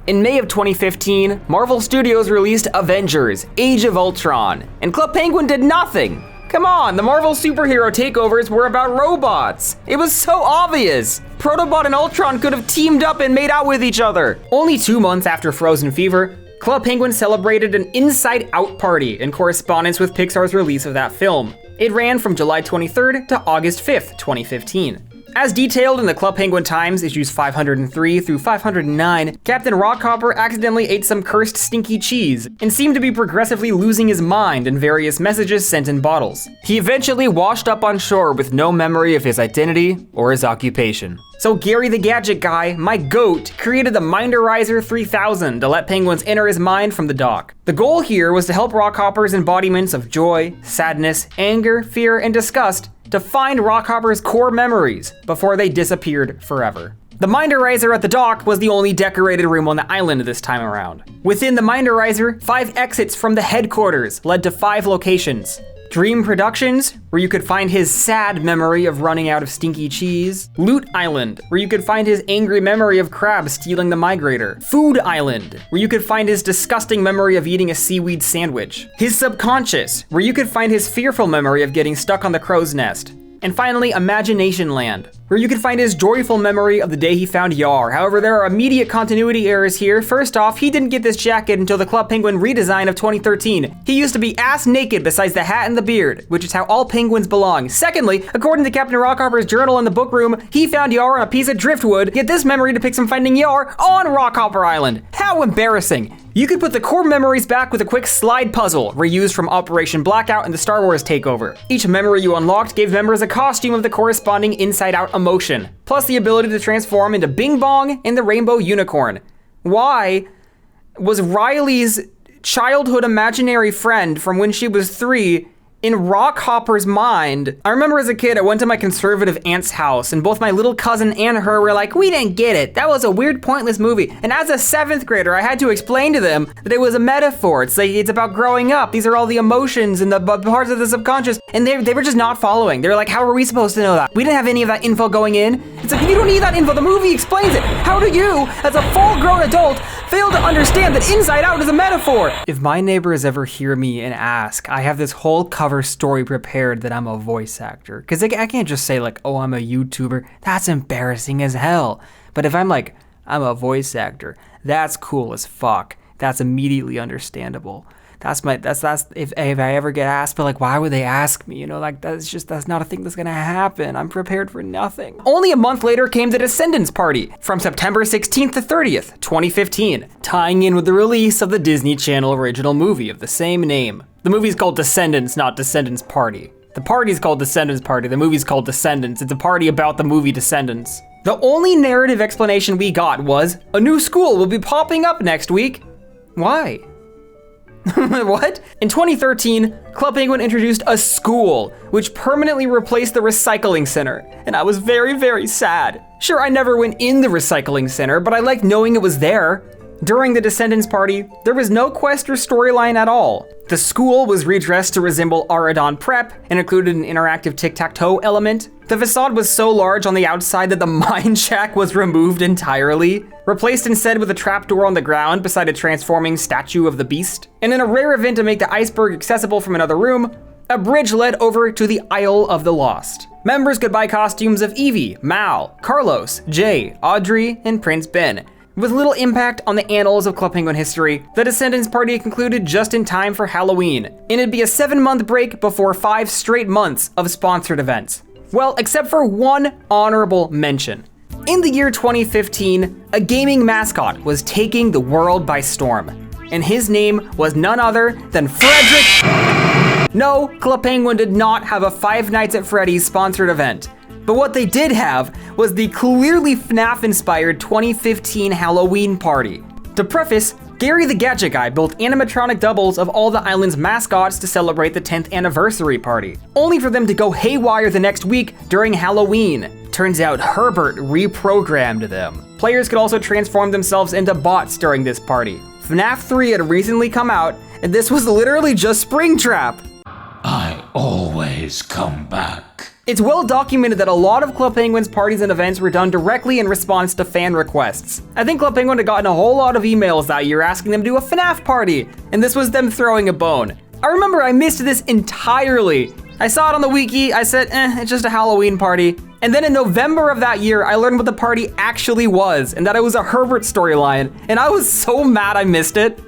In May of 2015, Marvel Studios released Avengers: Age of Ultron, and Club Penguin did nothing. Come on, the Marvel superhero takeovers were about robots. It was so obvious. Protobot and Ultron could have teamed up and made out with each other. Only 2 months after Frozen Fever, Club Penguin celebrated an Inside Out party in correspondence with Pixar's release of that film. It ran from July 23rd to August 5th, 2015. As detailed in the Club Penguin Times issues 503 through 509, Captain Rockhopper accidentally ate some cursed stinky cheese and seemed to be progressively losing his mind in various messages sent in bottles. He eventually washed up on shore with no memory of his identity or his occupation. So Gary the Gadget Guy, my goat, created the Minderizer 3000 to let penguins enter his mind from the dock. The goal here was to help Rockhopper's embodiments of joy, sadness, anger, fear, and disgust to find Rockhopper's core memories before they disappeared forever. The Minderizer at the dock was the only decorated room on the island this time around. Within the Minderizer, 5 exits from the headquarters led to 5 locations. Dream Productions, where you could find his sad memory of running out of stinky cheese. Loot Island, where you could find his angry memory of Crab stealing the migrator. Food Island, where you could find his disgusting memory of eating a seaweed sandwich. His Subconscious, where you could find his fearful memory of getting stuck on the crow's nest. And finally, Imagination Land, where you can find his joyful memory of the day he found Yar. However, there are immediate continuity errors here. First off, he didn't get this jacket until the Club Penguin redesign of 2013. He used to be ass naked besides the hat and the beard, which is how all penguins belong. Secondly, according to Captain Rockhopper's journal in the book room, he found Yar on a piece of driftwood, yet this memory depicts him finding Yar on Rockhopper Island. How embarrassing. You could put the core memories back with a quick slide puzzle, reused from Operation Blackout and the Star Wars Takeover. Each memory you unlocked gave members a costume of the corresponding inside-out emotion, plus the ability to transform into Bing Bong and the Rainbow Unicorn. Why was Riley's childhood imaginary friend from when she was 3 in Rockhopper's mind? I remember as a kid, I went to my conservative aunt's house and both my little cousin and her were like, we didn't get it. That was a weird, pointless movie. And as a 7th grader, I had to explain to them that it was a metaphor. It's like, it's about growing up. These are all the emotions and the parts of the subconscious. And they were just not following. They were like, how are we supposed to know that? We didn't have any of that info going in. It's like, you don't need that info. The movie explains it. How do you, as a full-grown adult, fail to understand that Inside Out is a metaphor? If my neighbors ever hear me and ask, I have this whole cover story prepared that I'm a voice actor. Because I can't just say like, oh, I'm a YouTuber. That's embarrassing as hell. But if I'm like, I'm a voice actor, that's cool as fuck. That's immediately understandable. That's if I ever get asked, but like, why would they ask me? You know, like that's not a thing that's gonna happen. I'm prepared for nothing. Only a month later came the Descendants Party from September 16th to 30th, 2015, tying in with the release of the Disney Channel original movie of the same name. The movie's called Descendants, not Descendants Party. The party's called Descendants Party, the movie's called Descendants. It's a party about the movie Descendants. The only narrative explanation we got was, a new school will be popping up next week. Why? What? In 2013, Club Penguin introduced a school, which permanently replaced the recycling center, and I was very, very sad. Sure, I never went in the recycling center, but I liked knowing it was there. During the Descendants Party, there was no quest or storyline at all. The school was redressed to resemble Aradon Prep and included an interactive tic-tac-toe element. The facade was so large on the outside that the mine shack was removed entirely, replaced instead with a trapdoor on the ground beside a transforming statue of the beast. And in a rare event to make the iceberg accessible from another room, a bridge led over to the Isle of the Lost. Members could buy costumes of Evie, Mal, Carlos, Jay, Audrey, and Prince Ben. With little impact on the annals of Club Penguin history, the Descendants Party concluded just in time for Halloween, and it'd be a 7-month break before 5 straight months of sponsored events. Well, except for one honorable mention. In the year 2015, a gaming mascot was taking the world by storm, and his name was none other than Frederick. No, Club Penguin did not have a Five Nights at Freddy's sponsored event. But what they did have was the clearly FNAF-inspired 2015 Halloween party. To preface, Gary the Gadget Guy built animatronic doubles of all the island's mascots to celebrate the 10th anniversary party, only for them to go haywire the next week during Halloween. Turns out Herbert reprogrammed them. Players could also transform themselves into bots during this party. FNAF 3 had recently come out, and this was literally just Springtrap. I always come back. It's well documented that a lot of Club Penguin's parties and events were done directly in response to fan requests. I think Club Penguin had gotten a whole lot of emails that year asking them to do a FNAF party, and this was them throwing a bone. I remember I missed this entirely. I saw it on the wiki, I said, it's just a Halloween party. And then in November of that year, I learned what the party actually was, and that it was a Herbert storyline, and I was so mad I missed it.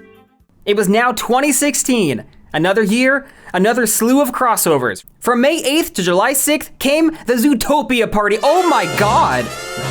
It was now 2016. Another year, another slew of crossovers. From May 8th to July 6th came the Zootopia Party. Oh my God!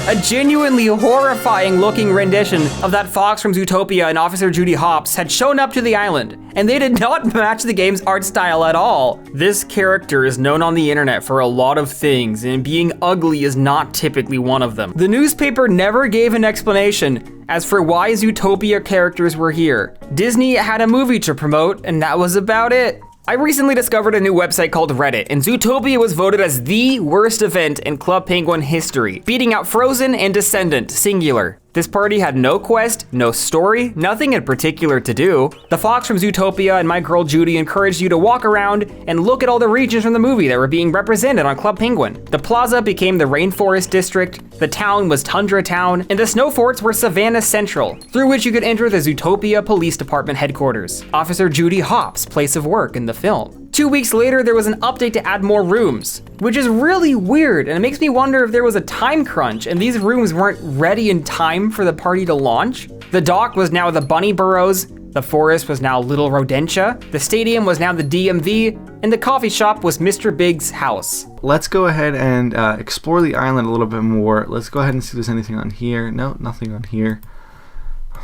A genuinely horrifying looking rendition of that fox from Zootopia and Officer Judy Hopps had shown up to the island, and they did not match the game's art style at all. This character is known on the internet for a lot of things, and being ugly is not typically one of them. The newspaper never gave an explanation as for why Zootopia characters were here. Disney had a movie to promote, and that was about it. I recently discovered a new website called Reddit, and Zootopia was voted as the worst event in Club Penguin history, beating out Frozen and Descendant, singular. This party had no quest, no story, nothing in particular to do. The fox from Zootopia and my girl Judy encouraged you to walk around and look at all the regions from the movie that were being represented on Club Penguin. The plaza became the Rainforest District, the town was Tundra Town, and the snow forts were Savannah Central, through which you could enter the Zootopia Police Department headquarters, Officer Judy Hopps' place of work in the film. 2 weeks later, there was an update to add more rooms, which is really weird, and it makes me wonder if there was a time crunch and these rooms weren't ready in time for the party to launch. The dock was now the Bunny Burrows, the forest was now Little Rodentia, the stadium was now the DMV, and the coffee shop was Mr. Big's house. Let's go ahead and explore the island a little bit more. Let's go ahead and see if there's anything on here. No, nothing on here.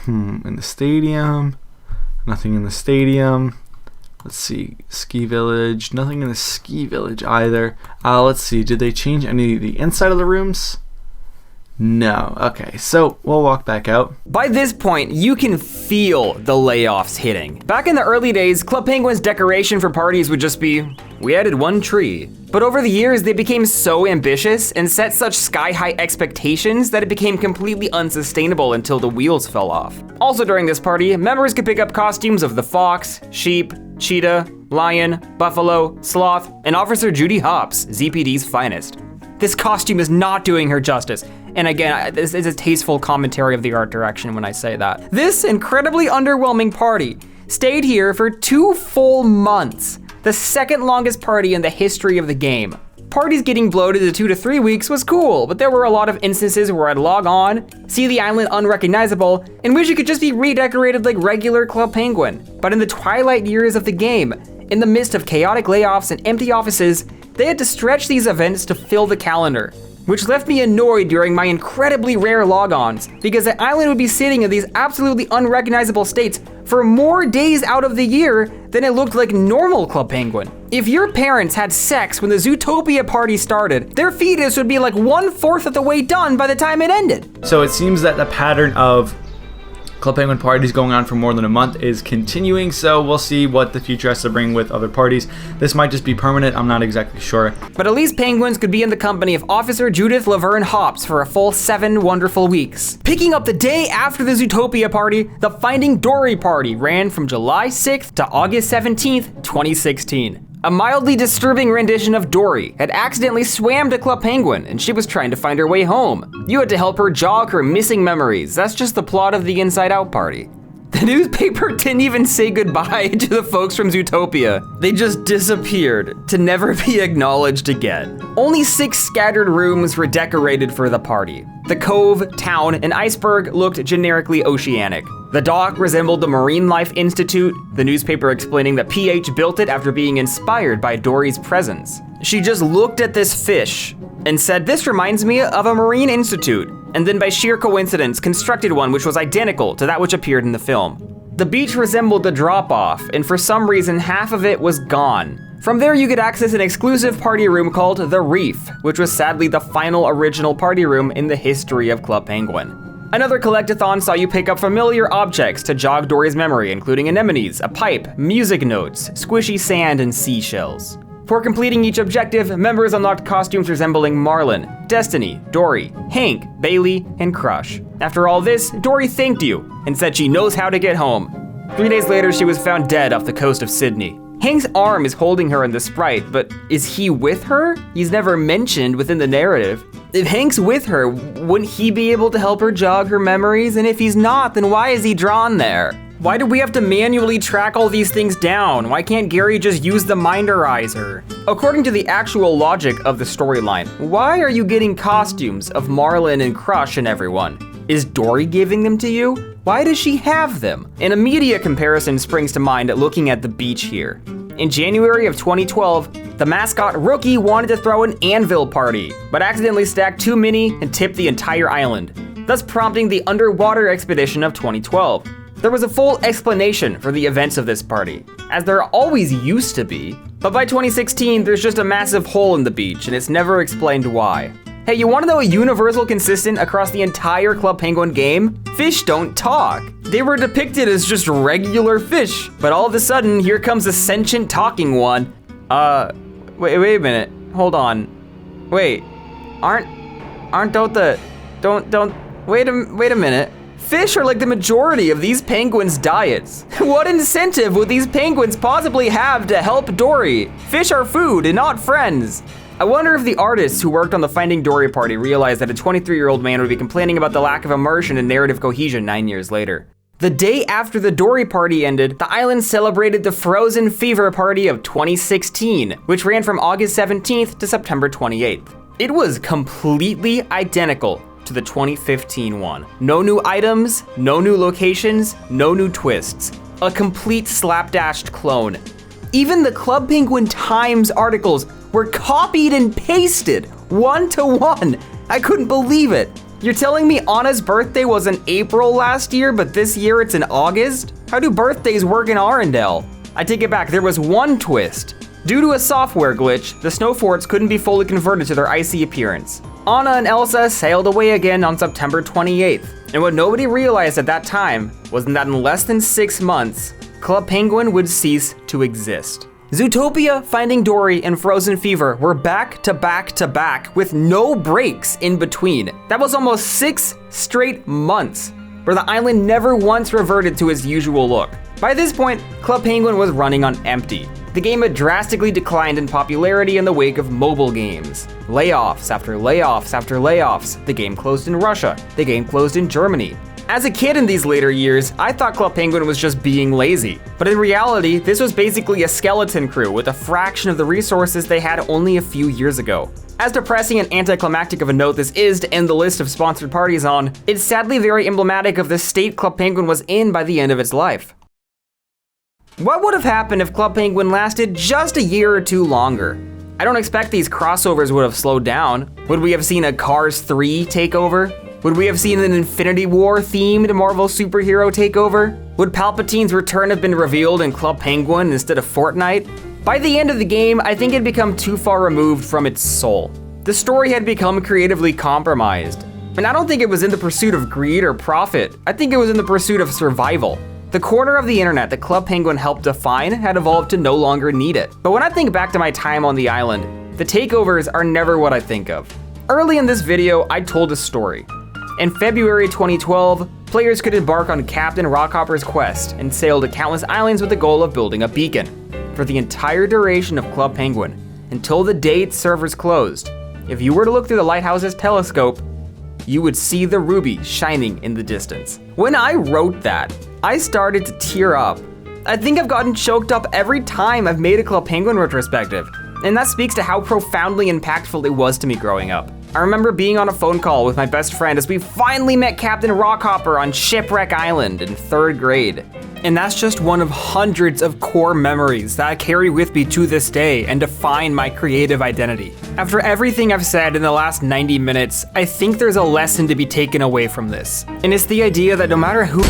In the stadium, nothing in the stadium. Let's see, ski village, nothing in the ski village either. Let's see, did they change any of the inside of the rooms? No. Okay, so we'll walk back out. By this point, you can feel the layoffs hitting. Back in the early days, Club Penguin's decoration for parties would just be, we added one tree. But over the years, they became so ambitious and set such sky-high expectations that it became completely unsustainable until the wheels fell off. Also during this party, members could pick up costumes of the fox, sheep, cheetah, lion, buffalo, sloth, and Officer Judy Hopps, ZPD's finest. This costume is not doing her justice. And again, this is a tasteful commentary of the art direction when I say that. This incredibly underwhelming party stayed here for 2 full months, the second longest party in the history of the game. Parties getting bloated to 2 to 3 weeks was cool, but there were a lot of instances where I'd log on, see the island unrecognizable, and wish it could just be redecorated like regular Club Penguin. But in the twilight years of the game, in the midst of chaotic layoffs and empty offices, they had to stretch these events to fill the calendar, which left me annoyed during my incredibly rare logons, because the island would be sitting in these absolutely unrecognizable states for more days out of the year than it looked like normal Club Penguin. If your parents had sex when the Zootopia Party started, their fetus would be like 1/4 of the way done by the time it ended. So it seems that the pattern of Club Penguin parties going on for more than a month is continuing, so we'll see what the future has to bring with other parties. This might just be permanent, I'm not exactly sure. But at least penguins could be in the company of Officer Judith Laverne Hopps for a full 7 wonderful weeks. Picking up the day after the Zootopia Party, the Finding Dory Party ran from July 6th to August 17th, 2016. A mildly disturbing rendition of Dory had accidentally swam to Club Penguin and she was trying to find her way home. You had to help her jog her missing memories. That's just the plot of the Inside Out party. The newspaper didn't even say goodbye to the folks from Zootopia. They just disappeared to never be acknowledged again. Only 6 scattered rooms were decorated for the party. The cove, town, and iceberg looked generically oceanic. The dock resembled the Marine Life Institute, the newspaper explaining that PH built it after being inspired by Dory's presence. She just looked at this fish and said, "This reminds me of a Marine Institute," and then by sheer coincidence constructed one which was identical to that which appeared in the film. The beach resembled the drop-off, and for some reason half of it was gone. From there you could access an exclusive party room called The Reef, which was sadly the final original party room in the history of Club Penguin. Another collectathon saw you pick up familiar objects to jog Dory's memory, including anemones, a pipe, music notes, squishy sand, and seashells. For completing each objective, members unlocked costumes resembling Marlin, Destiny, Dory, Hank, Bailey, and Crush. After all this, Dory thanked you and said she knows how to get home. 3 days later, she was found dead off the coast of Sydney. Hank's arm is holding her in the sprite, but is he with her? He's never mentioned within the narrative. If Hank's with her, wouldn't he be able to help her jog her memories? And if he's not, then why is he drawn there? Why do we have to manually track all these things down? Why can't Gary just use the minderizer? According to the actual logic of the storyline, why are you getting costumes of Marlin and Crush and everyone? Is Dory giving them to you? Why does she have them? An immediate comparison springs to mind looking at the beach here. In January of 2012, the mascot Rookie wanted to throw an anvil party, but accidentally stacked too many and tipped the entire island, thus prompting the underwater expedition of 2012. There was a full explanation for the events of this party, as there always used to be, but by 2016, there's just a massive hole in the beach and it's never explained why. Hey, you wanna know a universal consistent across the entire Club Penguin game? Fish don't talk. They were depicted as just regular fish, but all of a sudden, here comes a sentient talking one. Wait a minute, hold on. Wait, wait a minute. Fish are like the majority of these penguins' diets. What incentive would these penguins possibly have to help Dory? Fish are food and not friends. I wonder if the artists who worked on the Finding Dory party realized that a 23-year-old man would be complaining about the lack of immersion and narrative cohesion 9 years later. The day after the Dory party ended, the island celebrated the Frozen Fever Party of 2016, which ran from August 17th to September 28th. It was completely identical to the 2015 one. No new items, no new locations, no new twists. A complete slapdashed clone. Even the Club Penguin Times articles were copied and pasted, 1-to-1. I couldn't believe it. You're telling me Anna's birthday was in April last year, but this year it's in August? How do birthdays work in Arendelle? I take it back, there was one twist. Due to a software glitch, the snow forts couldn't be fully converted to their icy appearance. Anna and Elsa sailed away again on September 28th, and what nobody realized at that time was that in less than 6 months, Club Penguin would cease to exist. Zootopia, Finding Dory, and Frozen Fever were back to back to back with no breaks in between. That was almost 6 straight months where the island never once reverted to its usual look. By this point, Club Penguin was running on empty. The game had drastically declined in popularity in the wake of mobile games. Layoffs after layoffs after layoffs. The game closed in Russia. The game closed in Germany. As a kid in these later years, I thought Club Penguin was just being lazy. But in reality, this was basically a skeleton crew with a fraction of the resources they had only a few years ago. As depressing and anticlimactic of a note this is to end the list of sponsored parties on, it's sadly very emblematic of the state Club Penguin was in by the end of its life. What would have happened if Club Penguin lasted just a year or two longer? I don't expect these crossovers would have slowed down. Would we have seen a Cars 3 takeover? Would we have seen an Infinity War themed Marvel superhero takeover? Would Palpatine's return have been revealed in Club Penguin instead of Fortnite? By the end of the game, I think it had become too far removed from its soul. The story had become creatively compromised. And I don't think it was in the pursuit of greed or profit. I think it was in the pursuit of survival. The corner of the internet that Club Penguin helped define had evolved to no longer need it. But when I think back to my time on the island, the takeovers are never what I think of. Early in this video, I told a story. In February 2012, players could embark on Captain Rockhopper's quest and sail to countless islands with the goal of building a beacon. For the entire duration of Club Penguin, until the day its servers closed, if you were to look through the lighthouse's telescope, you would see the ruby shining in the distance. When I wrote that, I started to tear up. I think I've gotten choked up every time I've made a Club Penguin retrospective, and that speaks to how profoundly impactful it was to me growing up. I remember being on a phone call with my best friend as we finally met Captain Rockhopper on Shipwreck Island in 3rd grade. And that's just one of hundreds of core memories that I carry with me to this day and define my creative identity. After everything I've said in the last 90 minutes, I think there's a lesson to be taken away from this. And it's the idea that no matter who